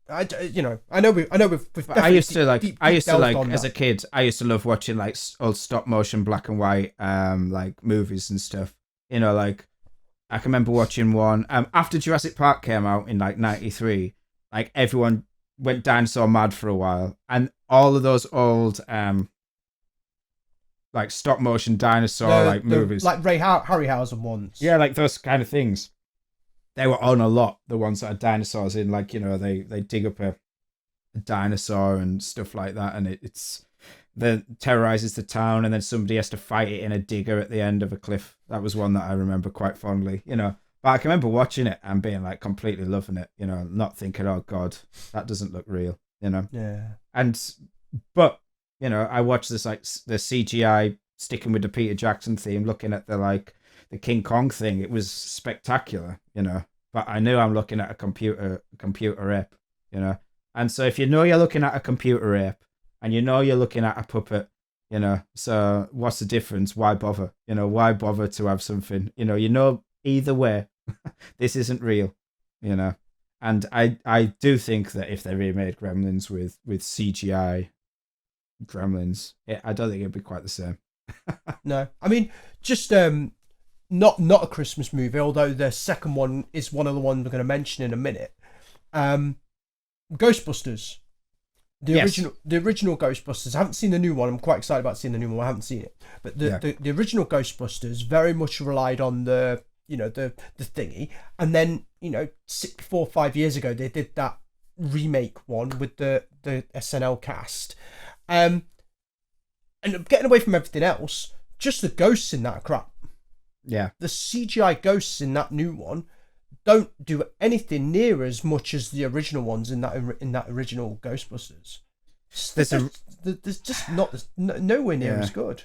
I know we've I used to like delved as a kid, I used to love watching like old stop motion black and white like movies and stuff. You know, like I can remember watching one after Jurassic Park came out in like 93. Like everyone went dinosaur mad for a while, and all of those old like stop motion dinosaur movies, like Harryhausen ones. Yeah, like those kind of things. They were on a lot, the ones that had dinosaurs in, like, you know, they dig up a dinosaur and stuff like that, and it's terrorizes the town, and then somebody has to fight it in a digger at the end of a cliff. That was one that I remember quite fondly, you know. But I can remember watching it and being like completely loving it, you know, not thinking, oh God, that doesn't look real, you know. Yeah. But, you know, I watched this like the CGI sticking with the Peter Jackson theme, looking at the King Kong thing. It was spectacular, you know, but I knew I'm looking at a computer ape, you know. And so if you know you're looking at a computer ape and you know you're looking at a puppet, you know, so what's the difference? Why bother? You know, why bother to have something, you know, either way, this isn't real, you know. And I do think that if they remade Gremlins with CGI Gremlins, I don't think it'd be quite the same. No, I mean, just not a Christmas movie, although the second one is one of the ones we're going to mention in a minute. Ghostbusters, the original Ghostbusters. I haven't seen the new one. I'm quite excited about seeing the new one. I haven't seen it, but the original Ghostbusters very much relied on the thingy, and then 4 or 5 years ago they did that remake one with the SNL cast, and getting away from everything else, just the ghosts in that are crap. Yeah, the CGI ghosts in that new one don't do anything near as much as the original ones in that original Ghostbusters. There's just nowhere near as good.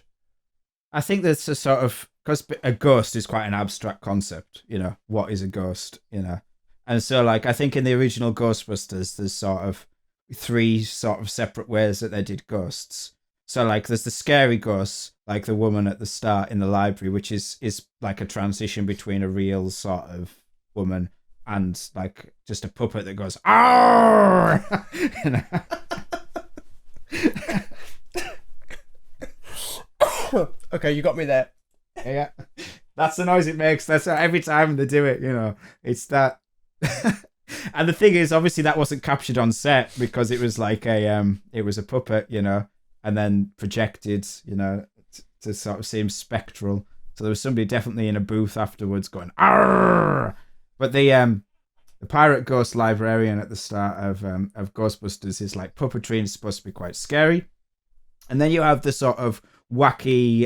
I think there's a sort of, because a ghost is quite an abstract concept, you know, what is a ghost, you know? And so, like, I think in the original Ghostbusters, there's sort of 3 sort of separate ways that they did ghosts. So like there's the scary ghosts, like the woman at the start in the library, which is like a transition between a real sort of woman and like just a puppet that goes "Arr!" You know? Okay, you got me there. Yeah, that's the noise it makes. That's every time they do it. You know, it's that. And the thing is, obviously, that wasn't captured on set because it was like it was a puppet, you know, and then projected, you know, to sort of seem spectral. So there was somebody definitely in a booth afterwards going "Arr!" But the pirate ghost librarian at the start of Ghostbusters is like puppetry and it's supposed to be quite scary. And then you have the sort of wacky,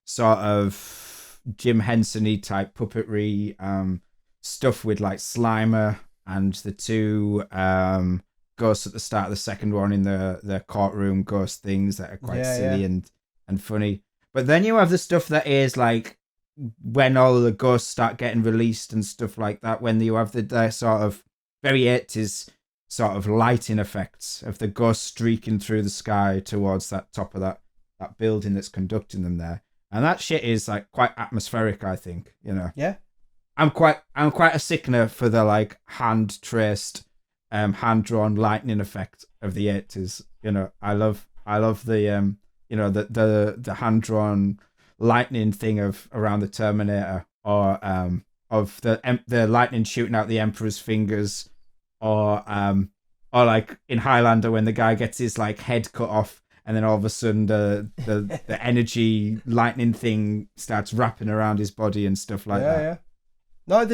sort of Jim Henson-y type puppetry stuff with like Slimer and the two ghosts at the start of the second one in the courtroom ghost things that are quite silly and funny. But then you have the stuff that is like when all the ghosts start getting released and stuff like that, when you have the sort of very 80s sort of lighting effects of the ghosts streaking through the sky towards that top of that building that's conducting them there. And that shit is like quite atmospheric, I think, you know. Yeah. I'm quite a sickener for the like hand traced, hand drawn lightning effect of the 80s. You know, I love the you know, the hand drawn lightning thing of around the Terminator, or of the lightning shooting out the Emperor's fingers, or like in Highlander when the guy gets his like head cut off and then all of a sudden the energy lightning thing starts wrapping around his body and stuff like that. Yeah. No,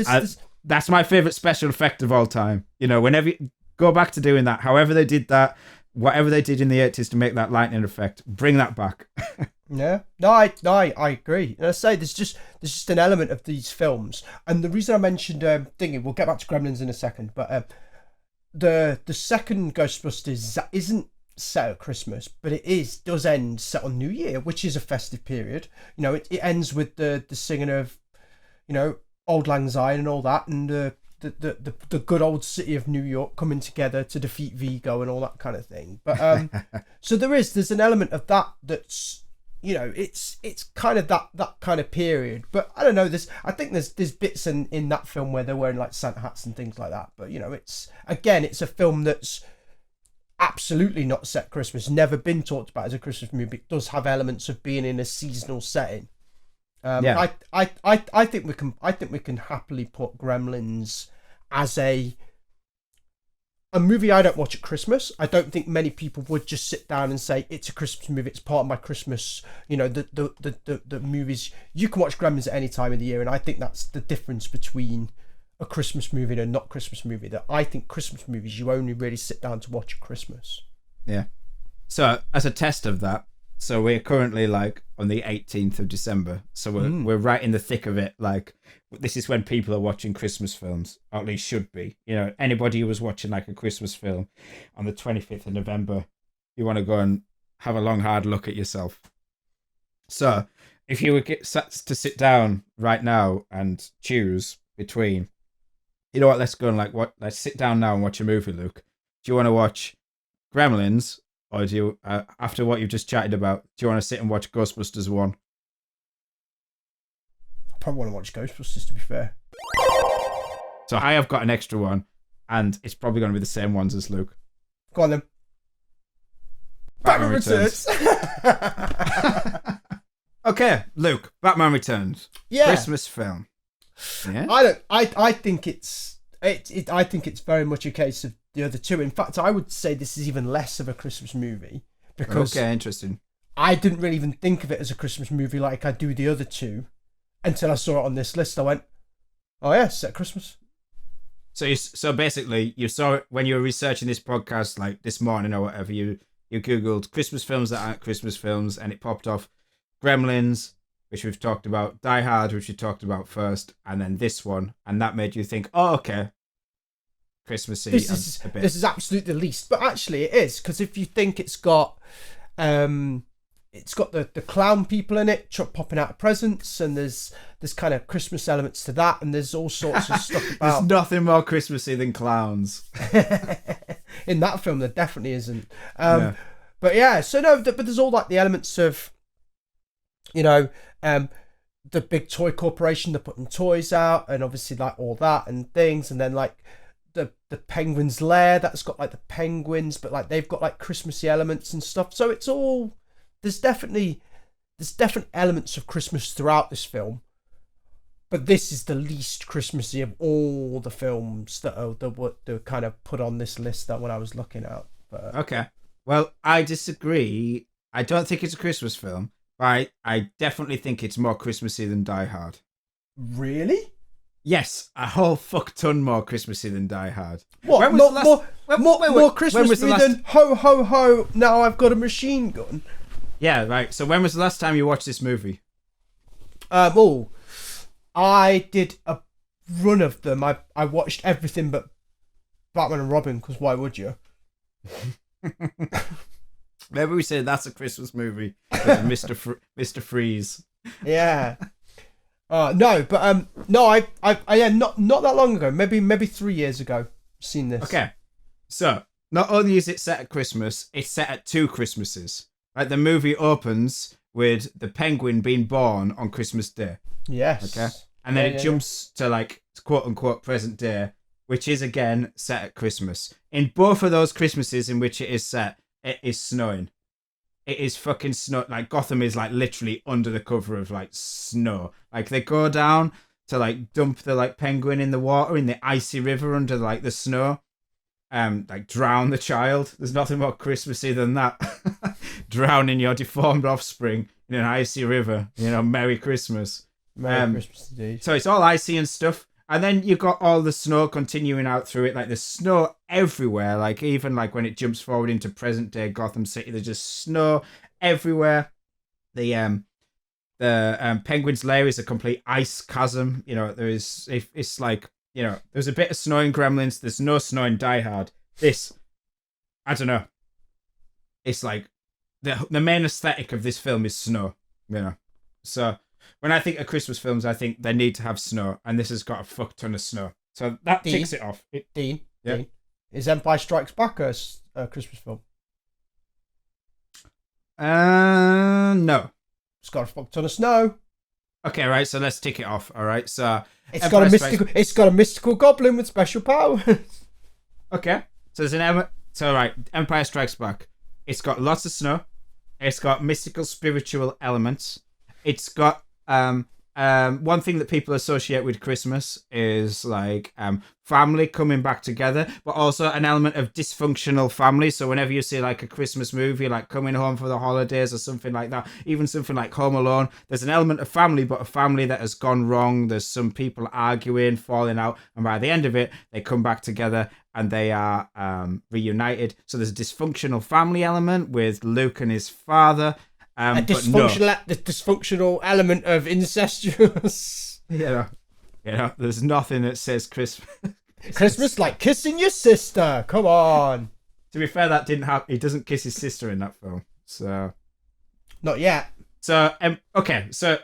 that's my favorite special effect of all time. You know, whenever you go back to doing that, however they did that, whatever they did in the 80s to make that lightning effect, bring that back. Yeah, no, I agree. And I say there's just an element of these films, and the reason I mentioned thinking, we'll get back to Gremlins in a second, but the second Ghostbusters isn't set at Christmas, but it does end set on New Year, which is a festive period. You know, it ends with the singing of, you know, Auld Lang Syne and all that, and the good old city of New York coming together to defeat Vigo and all that kind of thing. But so there's an element of that's, you know, it's kind of that kind of period. But I don't know, I think there's bits in that film where they're wearing like Santa hats and things like that. But you know, it's a film that's absolutely not set Christmas, never been talked about as a Christmas movie. It does have elements of being in a seasonal setting. I think we can happily put Gremlins as a movie I don't watch at Christmas. I don't think many people would just sit down and say it's a Christmas movie, it's part of my Christmas, you know, the movies. You can watch Gremlins at any time of the year, and I think that's the difference between a Christmas movie and a not Christmas movie. That I think Christmas movies you only really sit down to watch at Christmas. Yeah. So as a test of that, so we're currently like on the 18th of December. So we're right in the thick of it. Like this is when people are watching Christmas films, or at least should be. You know, anybody who was watching like a Christmas film on the 25th of November, you want to go and have a long, hard look at yourself. So if you were to sit down right now and choose between, you know what, let's let's sit down now and watch a movie, Luke. Do you want to watch Gremlins? Or do you, after what you've just chatted about, do you want to sit and watch Ghostbusters 1? I probably want to watch Ghostbusters, to be fair. So I have got an extra one, and it's probably going to be the same ones as Luke. Go on then. Batman Returns. Okay, Luke. Batman Returns. Yeah. Christmas film. Yeah. I think it's very much a case of the other two. In fact, I would say this is even less of a Christmas movie because interesting. I didn't really even think of it as a Christmas movie like I do the other two until I saw it on this list. I went, "Oh yeah, set at Christmas." So basically, you saw it when you were researching this podcast, like this morning or whatever. You googled Christmas films that aren't Christmas films, and it popped off Gremlins, which we've talked about, Die Hard, which we talked about first, and then this one, and that made you think, "Oh, okay, Christmassy." This is absolutely the least, but actually it is, because if you think it's got the clown people in it popping out presents, and there's kind of Christmas elements to that, and there's all sorts of stuff about. There's nothing more Christmassy than clowns. In that film, there definitely isn't. Yeah. But yeah, so no, but there's all like the elements of, you know, the big toy corporation, they're putting toys out, and obviously like all that and things, and then like the penguin's lair that's got like the penguins, but like they've got like Christmassy elements and stuff. So it's all there's definite elements of Christmas throughout this film, but this is the least Christmassy of all the films that are kind of put on this list that when I was looking at. But, Okay, well, I disagree. I don't think it's a Christmas film. I definitely think it's more Christmassy than Die Hard. really? Yes, a whole fuck ton more Christmassy than Die Hard. What? When was the last- More Christmassy than ho ho ho, now I've got a machine gun. Yeah, right. So when was the last time you watched this movie? I did a run of them. I watched everything but Batman and Robin, because why would you? Maybe we say that's a Christmas movie. Mr. Freeze. Yeah. No, but no, I not that long ago. Maybe 3 years ago. Seen this. Okay, so not only is it set at Christmas, it's set at 2 Christmases. Like the movie opens with the penguin being born on Christmas Day. Yes. Okay, and then it jumps to like quote unquote present day, which is again set at Christmas. In both of those Christmases in which it is set, it is snowing. It is fucking snow. Like Gotham is like literally under the cover of like snow. Like they go down to like dump the like penguin in the water in the icy river under like the snow. Like drown the child. There's nothing more Christmassy than that. Drowning your deformed offspring in an icy river. You know, Merry Christmas. Merry Christmas indeed. So it's all icy and stuff. And then you've got all the snow continuing out through it. Like there's snow everywhere. Like even like when it jumps forward into present day Gotham City, there's just snow everywhere. The penguin's lair is a complete ice chasm. You know, it's like, you know, there's a bit of snow in Gremlins. There's no snow in Die Hard. This, I don't know. It's like the main aesthetic of this film is snow. You know, so. When I think of Christmas films, I think they need to have snow, and this has got a fuck ton of snow. So that ticks it off. Dean, yeah. Dean, is Empire Strikes Back a Christmas film? No. It's got a fuck ton of snow. Okay, right. So let's tick it off. All right. So it's got a mystical goblin with special powers. Okay. So there's right. Empire Strikes Back. It's got lots of snow. It's got mystical, spiritual elements. It's got one thing that people associate with Christmas is like family coming back together, but also an element of dysfunctional family. So whenever you see like a Christmas movie, like Coming Home for the Holidays or something like that, even something like Home Alone, there's an element of family, but a family that has gone wrong. There's some people arguing, falling out, and by the end of it, they come back together and they are reunited. So there's a dysfunctional family element with Luke and his father. The dysfunctional element of incestuous. Yeah, there's nothing that says Christmas. Christmas like kissing your sister. Come on. To be fair, that didn't happen. He doesn't kiss his sister in that film, so not yet. So okay, so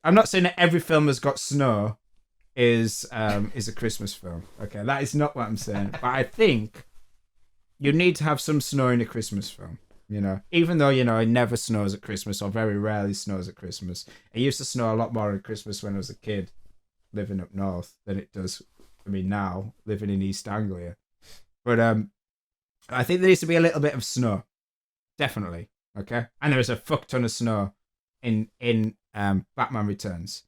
I'm not saying that every film that's got snow is a Christmas film. Okay, that is not what I'm saying. But I think you need to have some snow in a Christmas film. You know, even though, you know, it never snows at Christmas or very rarely snows at Christmas. It used to snow a lot more at Christmas when I was a kid living up north than it does, now living in East Anglia. But I think there needs to be a little bit of snow. Definitely. Okay? And there is a fuck ton of snow in Batman Returns.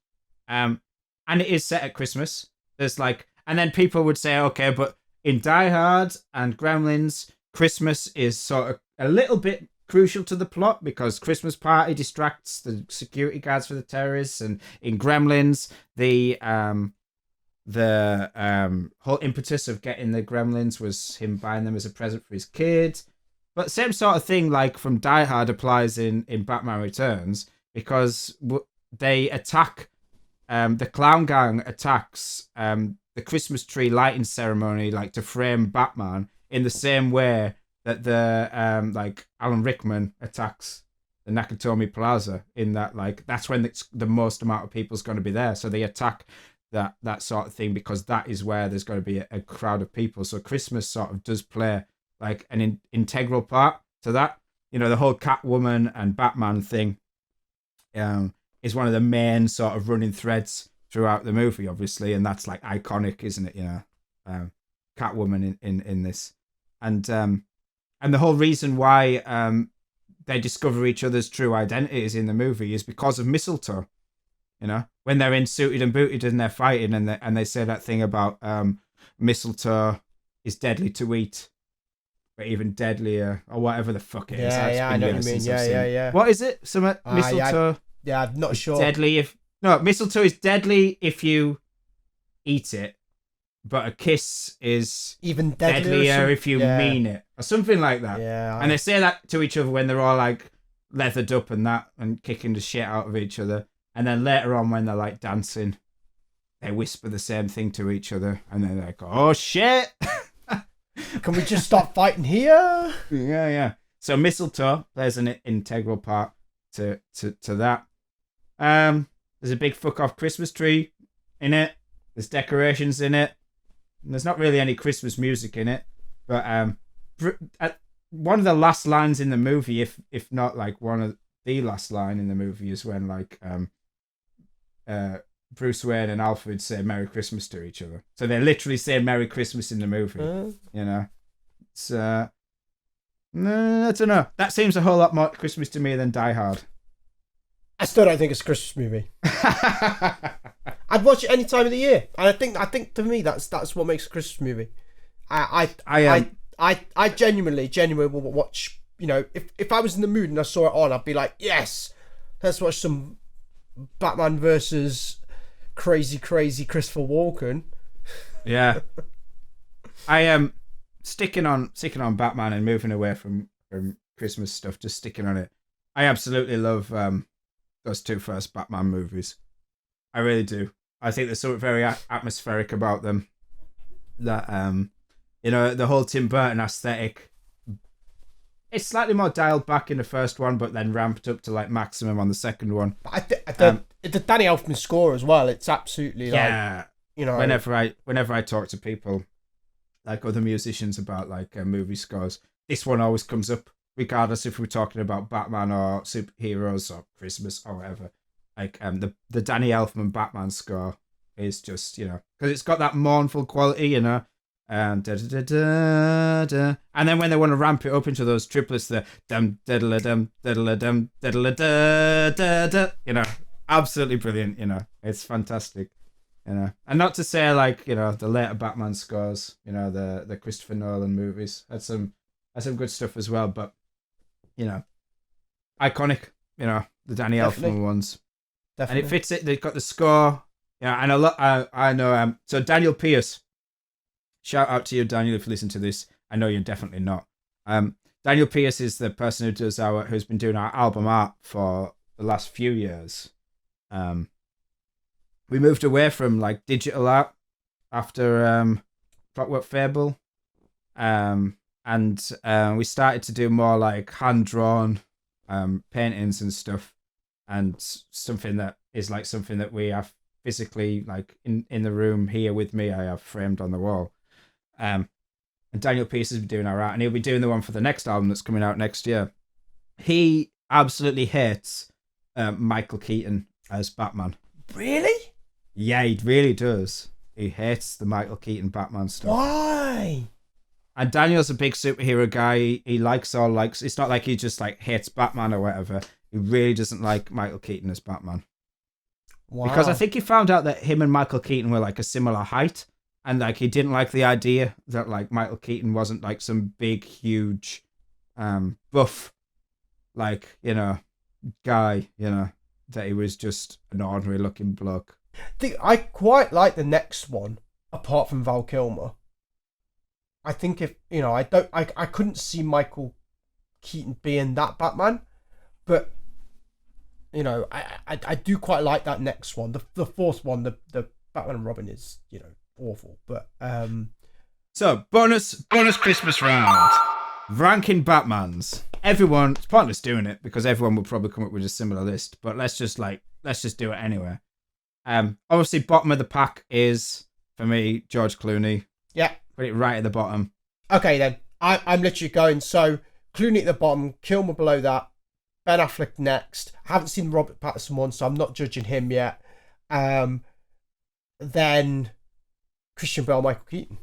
And it is set at Christmas. There's like, and then people would say, okay, but in Die Hard and Gremlins, Christmas is sort of a little bit crucial to the plot because Christmas party distracts the security guards for the terrorists, and in Gremlins the whole impetus of getting the Gremlins was him buying them as a present for his kids. But same sort of thing like from Die Hard applies in Batman Returns, because they attack the clown gang attacks the Christmas tree lighting ceremony, like to frame Batman in the same way that the like Alan Rickman attacks the Nakatomi Plaza, in that like that's when the most amount of people's going to be there, so they attack that sort of thing because that is where there's going to be a crowd of people. So Christmas sort of does play like an integral part to that. the whole Catwoman and Batman thing is one of the main sort of running threads throughout the movie, obviously, and that's like iconic, isn't it? Catwoman in this, and the whole reason why they discover each other's true identities in the movie is because of mistletoe. When they're in suited and booted and they're fighting, and they say that thing about mistletoe is deadly to eat, but even deadlier, or whatever the fuck it is. I know what you mean. Yeah. What is it? Some mistletoe. I'm not sure. Mistletoe is deadly if you eat it, but a kiss is even deadlier if you mean it, or something like that. Yeah. And they say that to each other when they're all like leathered up and that, and kicking the shit out of each other. And then later on, when they're like dancing, they whisper the same thing to each other, and they're like, "Oh shit! Can we just stop fighting here?" Yeah. So mistletoe plays an integral part to that. There's a big fuck off Christmas tree in it. There's decorations in it. And there's not really any Christmas music in it, but one of the last lines in the movie, if not like one of the last line in the movie, is when like Bruce Wayne and Alfred say Merry Christmas to each other. So they literally say Merry Christmas in the movie. It's I don't know. That seems a whole lot more Christmas to me than Die Hard. I still don't think it's a Christmas movie. I'd watch it any time of the year, and I think to me that's what makes a Christmas movie. I genuinely will watch. If I was in the mood and I saw it on, I'd be like, yes, let's watch some Batman versus crazy Christopher Walken. Yeah, I am sticking on Batman and moving away from Christmas stuff. Just sticking on it. I absolutely love those two first Batman movies. I really do. I think there's something very atmospheric about them. That the whole Tim Burton aesthetic. It's slightly more dialed back in the first one, but then ramped up to like maximum on the second one. The Danny Elfman score as well. It's absolutely Whenever I talk to people, like other musicians, about like movie scores, this one always comes up, regardless if we're talking about Batman or superheroes or Christmas or whatever. Like the Danny Elfman Batman score is just because it's got that mournful quality, and and then when they want to ramp it up into those triplets, the dum diddle dum diddle dum diddle absolutely brilliant. It's fantastic, and not to say like the later Batman scores, the Christopher Nolan movies had some good stuff as well, but iconic, the Danny Elfman ones. Definitely. And it fits it. They've got the score. Yeah, and I know. So Daniel Pierce, shout out to you, Daniel, if you listen to this. I know you're definitely not. Daniel Pierce is the person who's been doing our album art for the last few years. We moved away from like digital art after Clockwork Fable, and we started to do more like hand drawn paintings and stuff. And something that we have physically, like in the room here with me, I have framed on the wall. And Daniel Pierce has been doing our art, and he'll be doing the one for the next album that's coming out next year. He absolutely hates Michael Keaton as Batman. Really? Yeah, he really does. He hates the Michael Keaton Batman stuff. Why? And Daniel's a big superhero guy. He likes. It's not like he just like hates Batman or whatever. He really doesn't like Michael Keaton as Batman. Wow. Because I think he found out that him and Michael Keaton were like a similar height, and like he didn't like the idea that like Michael Keaton wasn't like some big, huge, buff, like guy. That he was just an ordinary looking bloke. I quite like the next one, apart from Val Kilmer. I think if I couldn't see Michael Keaton being that Batman, but I do quite like that next one. The fourth one, the Batman and Robin is awful, but so bonus Christmas round, ranking Batmans. It's pointless doing it because everyone will probably come up with a similar list, but let's just do it anyway. Obviously bottom of the pack is for me George Clooney. Yeah, put it right at the bottom. Okay then, I'm literally going. So Clooney at the bottom, Kilmer below that, Ben Affleck next. I haven't seen the Robert Pattinson one, so I'm not judging him yet. Then Christian Bale, Michael Keaton.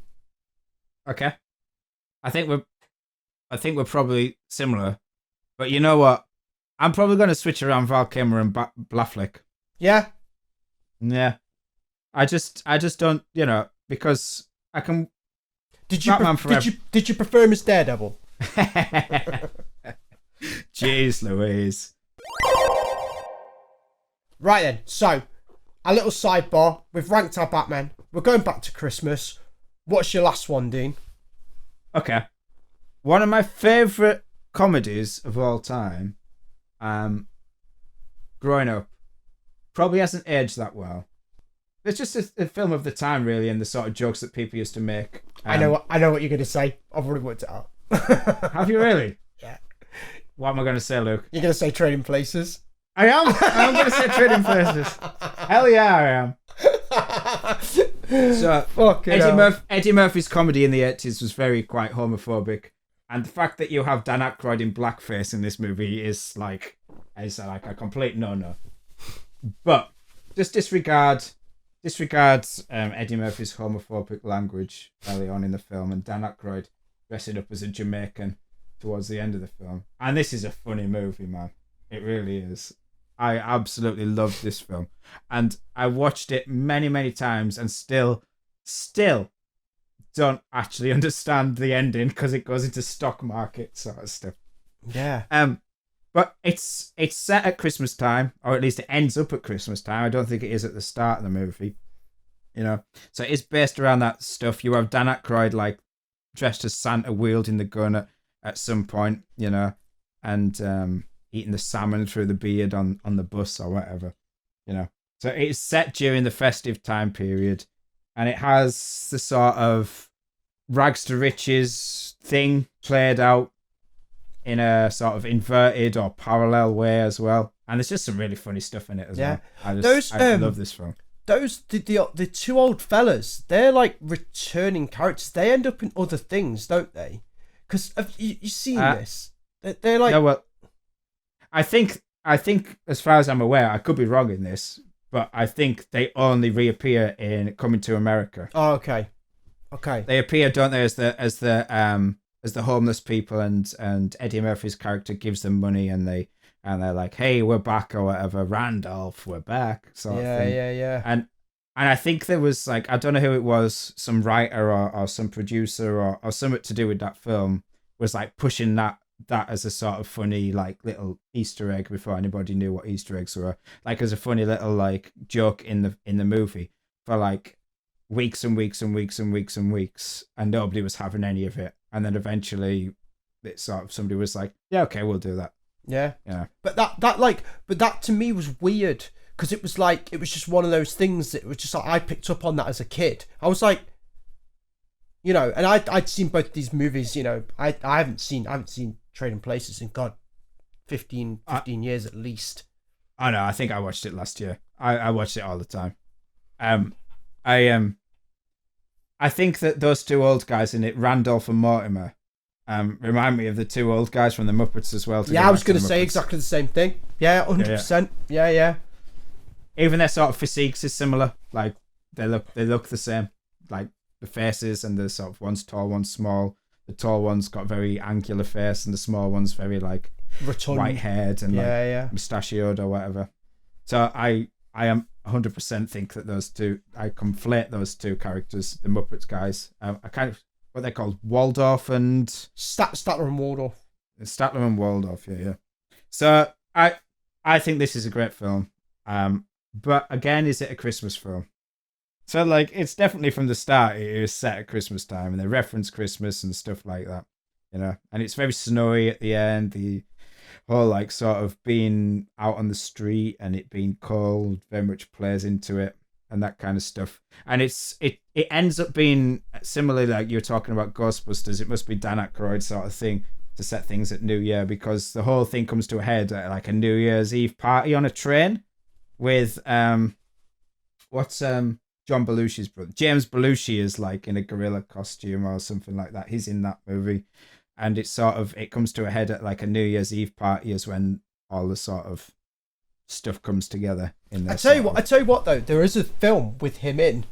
Okay. I think we're probably similar. But you know what? I'm probably going to switch around Val Kilmer and Affleck. Yeah. Yeah. I just don't, because I can. Did you prefer him as Daredevil? Jeez Louise. Right then, so a little sidebar. We've ranked our Batman. We're going back to Christmas. What's your last one, Dean? Okay. One of my favourite comedies of all time, growing up, probably hasn't aged that well. It's just a film of the time, really, and the sort of jokes that people used to make. I know what you're going to say. I've already worked it out. Have you really? Yeah. What am I going to say, Luke? You're going to say Trading Places? I am. I'm going to say Trading Places. Hell yeah, I am. So, Eddie Murphy's comedy in the 80s was quite homophobic. And the fact that you have Dan Aykroyd in blackface in this movie is like a complete no-no. But just disregard Eddie Murphy's homophobic language early on in the film, and Dan Aykroyd dressing up as a Jamaican towards the end of the film. And this is a funny movie, man. It really is. I absolutely love this film. And I watched it many, many times and still don't actually understand the ending because it goes into stock market sort of stuff. Yeah. But it's set at Christmas time, or at least it ends up at Christmas time. I don't think it is at the start of the movie. So it's based around that stuff. You have Dan Aykroyd like dressed as Santa wielding the gun at some point, and eating the salmon through the beard on the bus or whatever, So it's set during the festive time period, and it has the sort of rags to riches thing played out in a sort of inverted or parallel way as well. And there's just some really funny stuff in it as well. I love this film. The two old fellas, they're like returning characters. They end up in other things, don't they? Because have you seen this? They're like... No, well, I think as far as I'm aware, I could be wrong in this, but I think they only reappear in Coming to America. Oh, okay. They appear, don't they, as the homeless people, and Eddie Murphy's character gives them money, and they're like, "Hey, we're back," or whatever. Randolph, we're back, sort of thing. Yeah. And I think there was I don't know who it was, some writer or some producer or something to do with that film was like pushing that as a sort of funny little Easter egg before anybody knew what Easter eggs were, as a funny little joke in the movie for weeks and weeks and weeks and weeks and weeks, and nobody was having any of it. And then eventually it sort of somebody was like, yeah, okay, we'll do that. Yeah. But that to me was weird, because it was just one of those things that was just I picked up on that as a kid. I was like, and I'd seen both these movies, I haven't seen Trading Places in 15 years at least. Oh no, I think I watched it last year. I watched it all the time. I think that those two old guys in it, Randolph and Mortimer, remind me of the two old guys from the Muppets as well. Yeah, I was going to say exactly the same thing. Yeah, 100%. Yeah. Even their sort of physiques is similar. They look the same. The faces, and the sort of one's tall, one's small. The tall one's got very angular face, and the small one's very rotund, white-haired and mustachioed or whatever. So I am 100% think that those two, I conflate those two characters, the Muppets guys. I kind of what they're called, Waldorf and Statler and Waldorf. Statler and Waldorf, yeah. So I think this is a great film. But again, is it a Christmas film? So it's definitely from the start it is set at Christmas time, and they reference Christmas and stuff like that, And it's very snowy at the end. The whole sort of being out on the street and it being cold very much plays into it, and that kind of stuff. And it ends up being similarly you're talking about Ghostbusters. It must be Dan Aykroyd sort of thing to set things at New Year, because the whole thing comes to a head at a New Year's Eve party on a train with what's John Belushi's brother. James Belushi is in a gorilla costume or something like that. He's in that movie. and it comes to a head at like a New Year's Eve party is when all the sort of stuff comes together in there. I tell you what though, there is a film with him in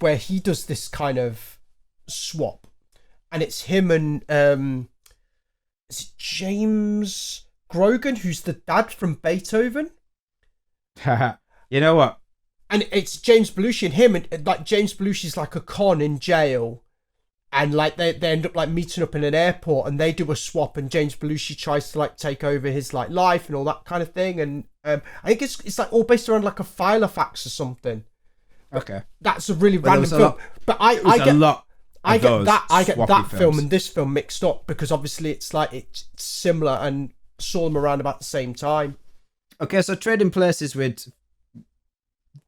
where he does this kind of swap, and it's him and is it James Grogan, who's the dad from Beethoven? You know what? And it's James Belushi and him, and like James Belushi's like a con in jail, and like they end up like meeting up in an airport, and they do a swap, and James Belushi tries to like take over his like life and all that kind of thing, and I think it's like all based around like a Filofax or something. Okay, that's a really random film. But I get that film and this film mixed up because obviously it's similar and saw them around about the same time. Okay, so Trading Places with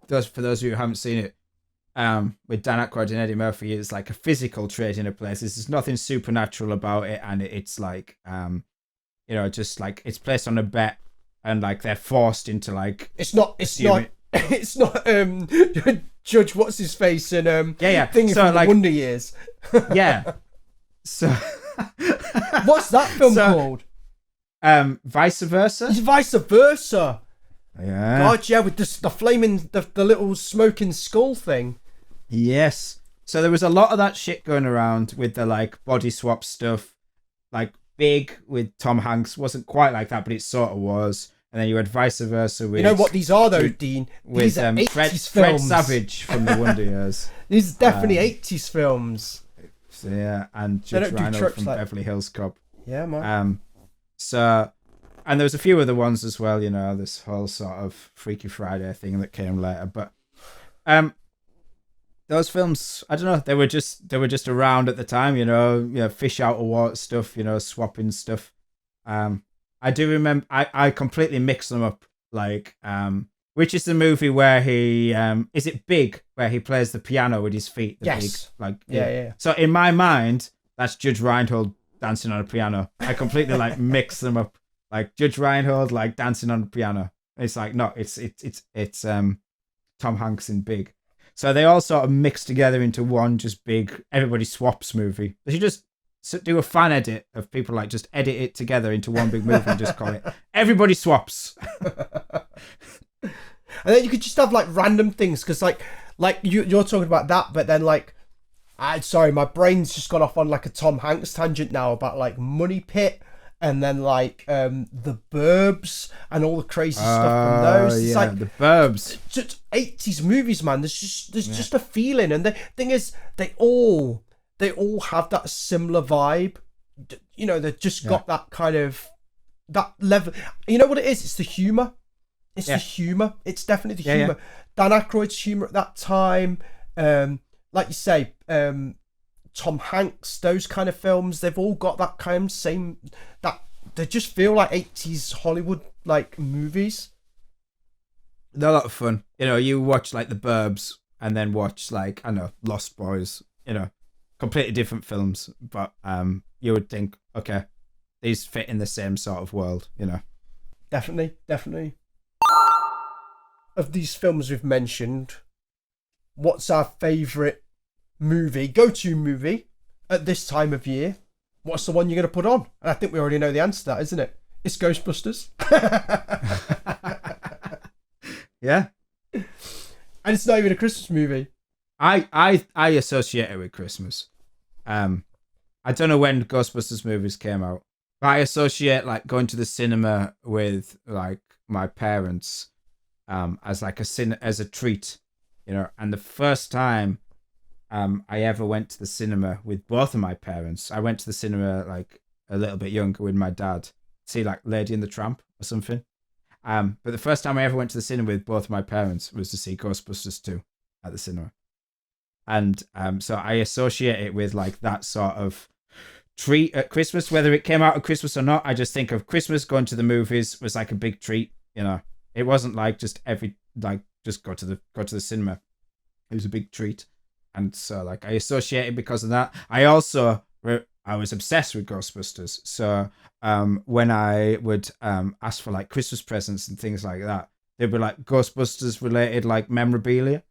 those, for those of you who haven't seen it, with Dan Aykroyd and Eddie Murphy, is like a physical trading of places. There's nothing supernatural about it, and it's like just like it's placed on a bet, and like they're forced into like it's not Judge what's his face and thing so from like, the Wonder Years. Yeah. So what's that film called? Vice Versa. It's Vice Versa. Yeah. God, yeah, with the flaming the little smoking skull thing. Yes. So there was a lot of that shit going around with the like body swap stuff. Like Big with Tom Hanks wasn't quite like that, but it sort of was. And then you had Vice Versa with... You know what these are though, Dean? These are 80s Fred films. Savage from the Wonder Years. These are definitely 80s films. So yeah, and Judge Reinhold from Beverly Hills Cop. Yeah, man. So, and there was a few other ones as well, this whole sort of Freaky Friday thing that came later. But those films, I don't know, they were just around at the time, fish out of water stuff, swapping stuff. I do remember I completely mixed them up, like which is the movie where he is it Big, where he plays the piano with his feet? Yes. Big, like yeah. So in my mind, that's Judge Reinhold dancing on a piano. I completely like mix them up, like Judge Reinhold like dancing on the piano. It's like no, it's Tom Hanks in Big. So they all sort of mix together into one just big everybody swaps movie. They should just do a fan edit of people like just edit it together into one big movie and just call it Everybody Swaps. And then you could just have like random things because like you're talking about that, but then like sorry, my brain's just gone off on like a Tom Hanks tangent now about like Money Pit and then like the Burbs and all the crazy stuff from those. It's like the Burbs. Just 80s movies, man. There's just a feeling, and the thing is they all have that similar vibe. They've just got that kind of that level. You know what it is? It's the humor. It's the humor. It's definitely the humor. Dan Aykroyd's humor at that time. Like you say, Tom Hanks, those kind of films, they've all got that kind of same, that they just feel like 80s Hollywood like movies. They're a lot of fun. You watch like The Burbs and then watch like, I don't know, Lost Boys, completely different films, but you would think, okay, these fit in the same sort of world, Definitely. Of these films we've mentioned, what's our favourite go-to movie at this time of year? What's the one you're going to put on? And I think we already know the answer to that, isn't it? It's Ghostbusters. Yeah. And it's not even a Christmas movie. I associate it with Christmas. I don't know when Ghostbusters movies came out, but I associate like going to the cinema with like my parents as like as a treat, and the first time I ever went to the cinema with both of my parents, I went to the cinema like a little bit younger with my dad, see like Lady and the Tramp or something. But the first time I ever went to the cinema with both of my parents was to see Ghostbusters 2 at the cinema. And so I associate it with like that sort of treat at Christmas, whether it came out at Christmas or not. I just think of Christmas, going to the movies was like a big treat, It wasn't like just just go to the cinema. It was a big treat. And so like I associate it because of that. I also I was obsessed with Ghostbusters. So when I would ask for like Christmas presents and things like that, they'd be like Ghostbusters related like memorabilia.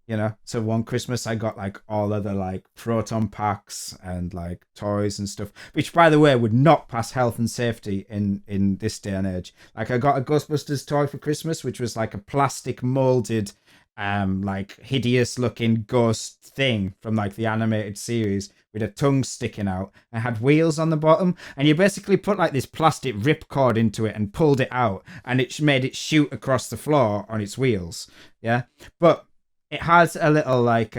You know, so one Christmas I got like all of the like proton packs and like toys and stuff, which by the way would not pass health and safety in this day and age. Like I got a Ghostbusters toy for Christmas, which was like a plastic molded, like hideous looking ghost thing from like the animated series with a tongue sticking out and had wheels on the bottom, and you basically put like this plastic ripcord into it and pulled it out, and it made it shoot across the floor on its wheels. Yeah, but it has a little like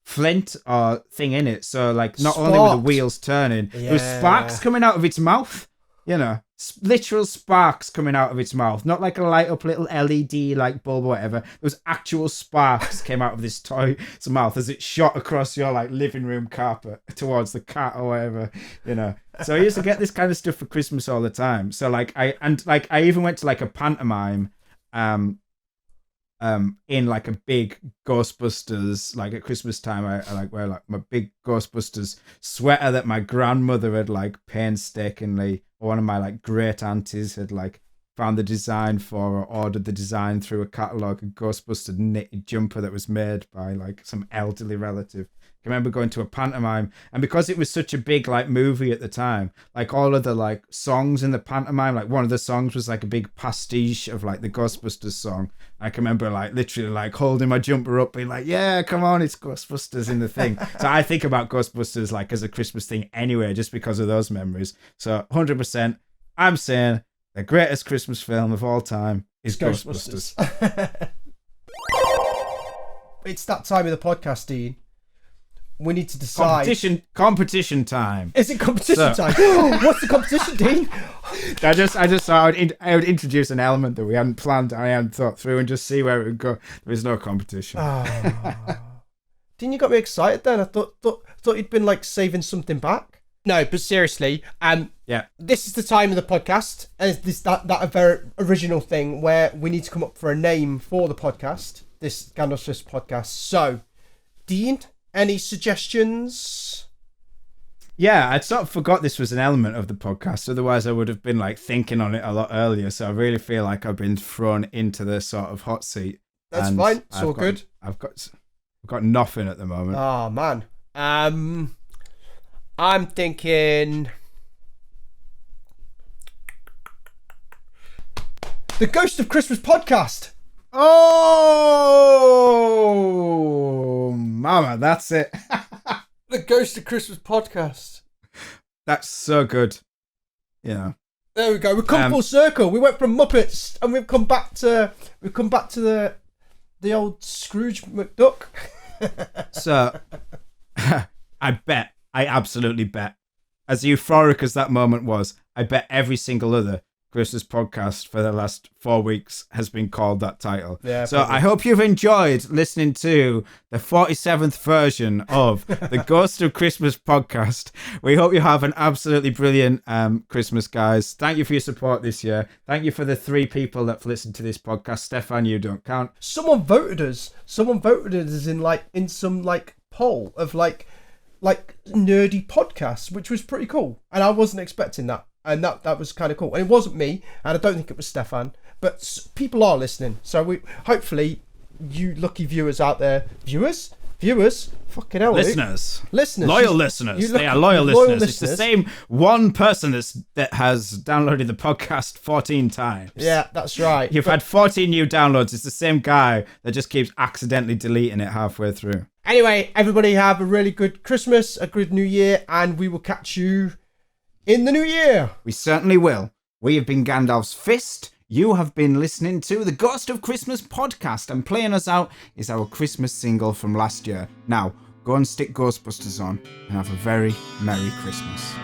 flint or thing in it, so like not only were the wheels turning, there was sparks coming out of its mouth. You know, literal sparks coming out of its mouth, not like a light up little LED like bulb or whatever. There was actual sparks came out of this toy's mouth as it shot across your like living room carpet towards the cat or whatever. You know, so I used to get this kind of stuff for Christmas all the time. So like I even went to like a pantomime. In like a big Ghostbusters, like at Christmas time, I like wear like my big Ghostbusters sweater that my grandmother had like painstakingly, or one of my like great aunties had like found the design for or ordered the design through a catalogue, a Ghostbuster knitted jumper that was made by like some elderly relative. I remember going to a pantomime, and because it was such a big like movie at the time, like all of the like songs in the pantomime, like one of the songs was like a big pastiche of like the Ghostbusters song. I can remember like literally like holding my jumper up being like, yeah, come on, it's Ghostbusters in the thing. So I think about Ghostbusters like as a Christmas thing anyway, just because of those memories. So 100%, I'm saying the greatest Christmas film of all time is Ghostbusters. It's that time of the podcast, Dean. We need to decide. Competition time. Is it competition time? What's the competition, Dean? I just thought I would introduce an element that we hadn't planned, I hadn't thought through, and just see where it would go. There is no competition. Dean, you got me excited then. I thought you'd been like saving something back. No, but seriously, yeah. This is the time of the podcast, and it's that a very original thing where we need to come up for a name for the podcast. This Gandalf's podcast. So, Dean, any suggestions? Yeah, I'd sort of forgot this was an element of the podcast. Otherwise, I would have been like thinking on it a lot earlier. So I really feel like I've been thrown into the sort of hot seat. That's fine. It's all good. I've got nothing at the moment. Oh man. I'm thinking the Ghost of Christmas podcast. Oh, mama, that's it. The Ghost of Christmas podcast. That's so good. Yeah. There we go. We've come full circle. We went from Muppets and we've come back to the old Scrooge McDuck. So I absolutely bet, as euphoric as that moment was, I bet every single other Christmas podcast for the last 4 weeks has been called that title. Yeah, so probably. I hope you've enjoyed listening to the 47th version of the Ghost of Christmas podcast. We hope you have an absolutely brilliant Christmas, guys. Thank you for your support this year. Thank you for the 3 people that have listened to this podcast. Stefan, you don't count. Someone voted us in some poll of like nerdy podcasts, which was pretty cool, and I wasn't expecting that. And that was kind of cool. And it wasn't me, and I don't think it was Stefan, but people are listening. So we hopefully, you lucky viewers out there, viewers, fucking hell, listeners, loyal listeners. They are loyal listeners. It's the same one person that has downloaded the podcast 14 times. Yeah, that's right. You've had 14 new downloads. It's the same guy that just keeps accidentally deleting it halfway through. Anyway, everybody have a really good Christmas, a good New Year, and we will catch you in the new year. We certainly will. We have been Gandalf's Fist. You have been listening to the Ghost of Christmas podcast, and playing us out is our Christmas single from last year. Now, go and stick Ghostbusters on and have a very Merry Christmas.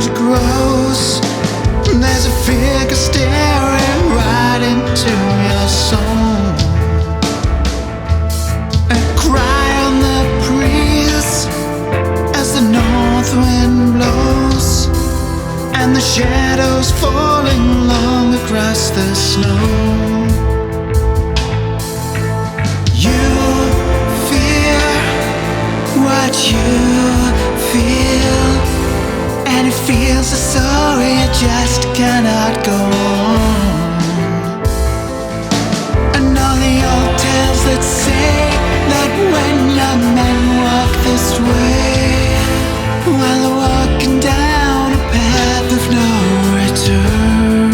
as it grows, there's a figure staring right into your soul. A cry on the breeze as the north wind blows, and the shadows falling long across the snow. You fear what you feel, and it feels as though you just cannot go on. And all the old tales that say that when young men walk this way, well, they're walking down a path of no return.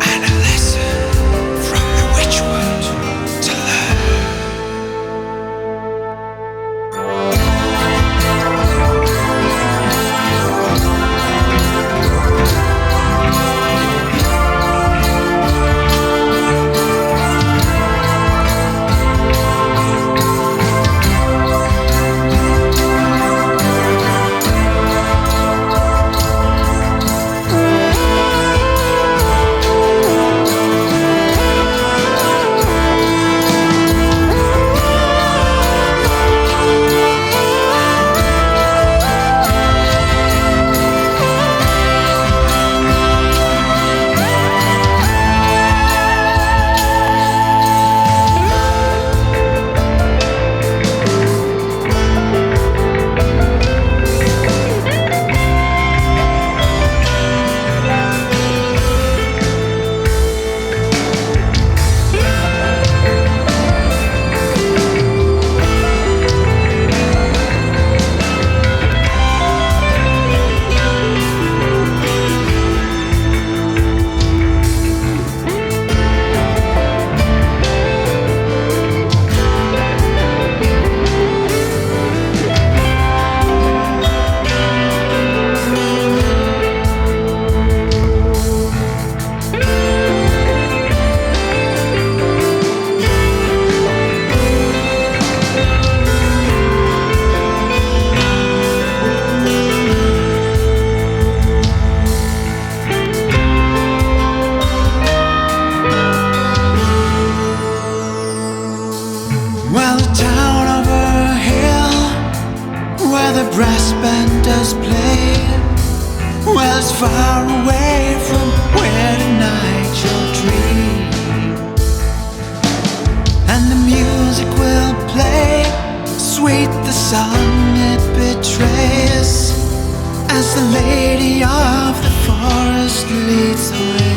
And a lesson from the witchwood to learn. Well, a town over a hill where the brass band does play, well, it's far away from where tonight you'll dream. And the music will play, sweet the song it betrays, as the lady of the forest leads the way.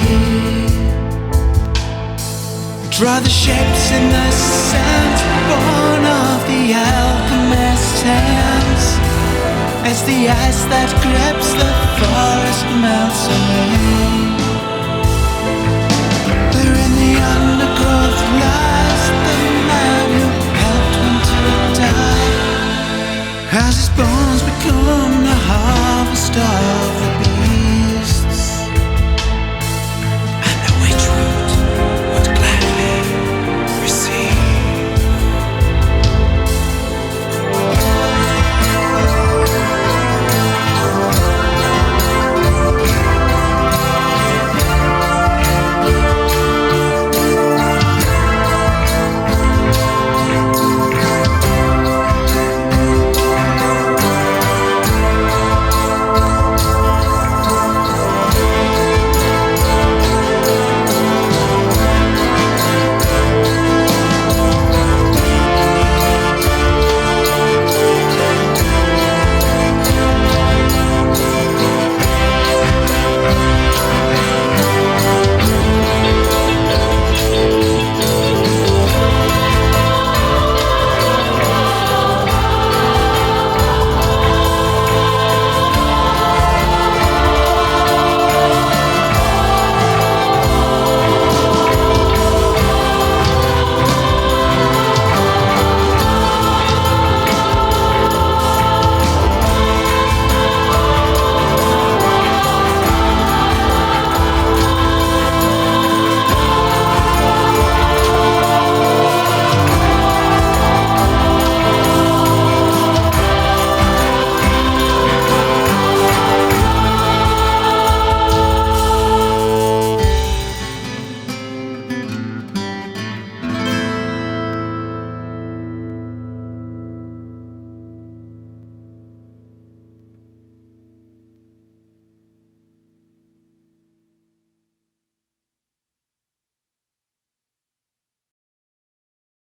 Draw the shapes in the sand, born of the alchemist's hands, as the ice that grips the forest melts away.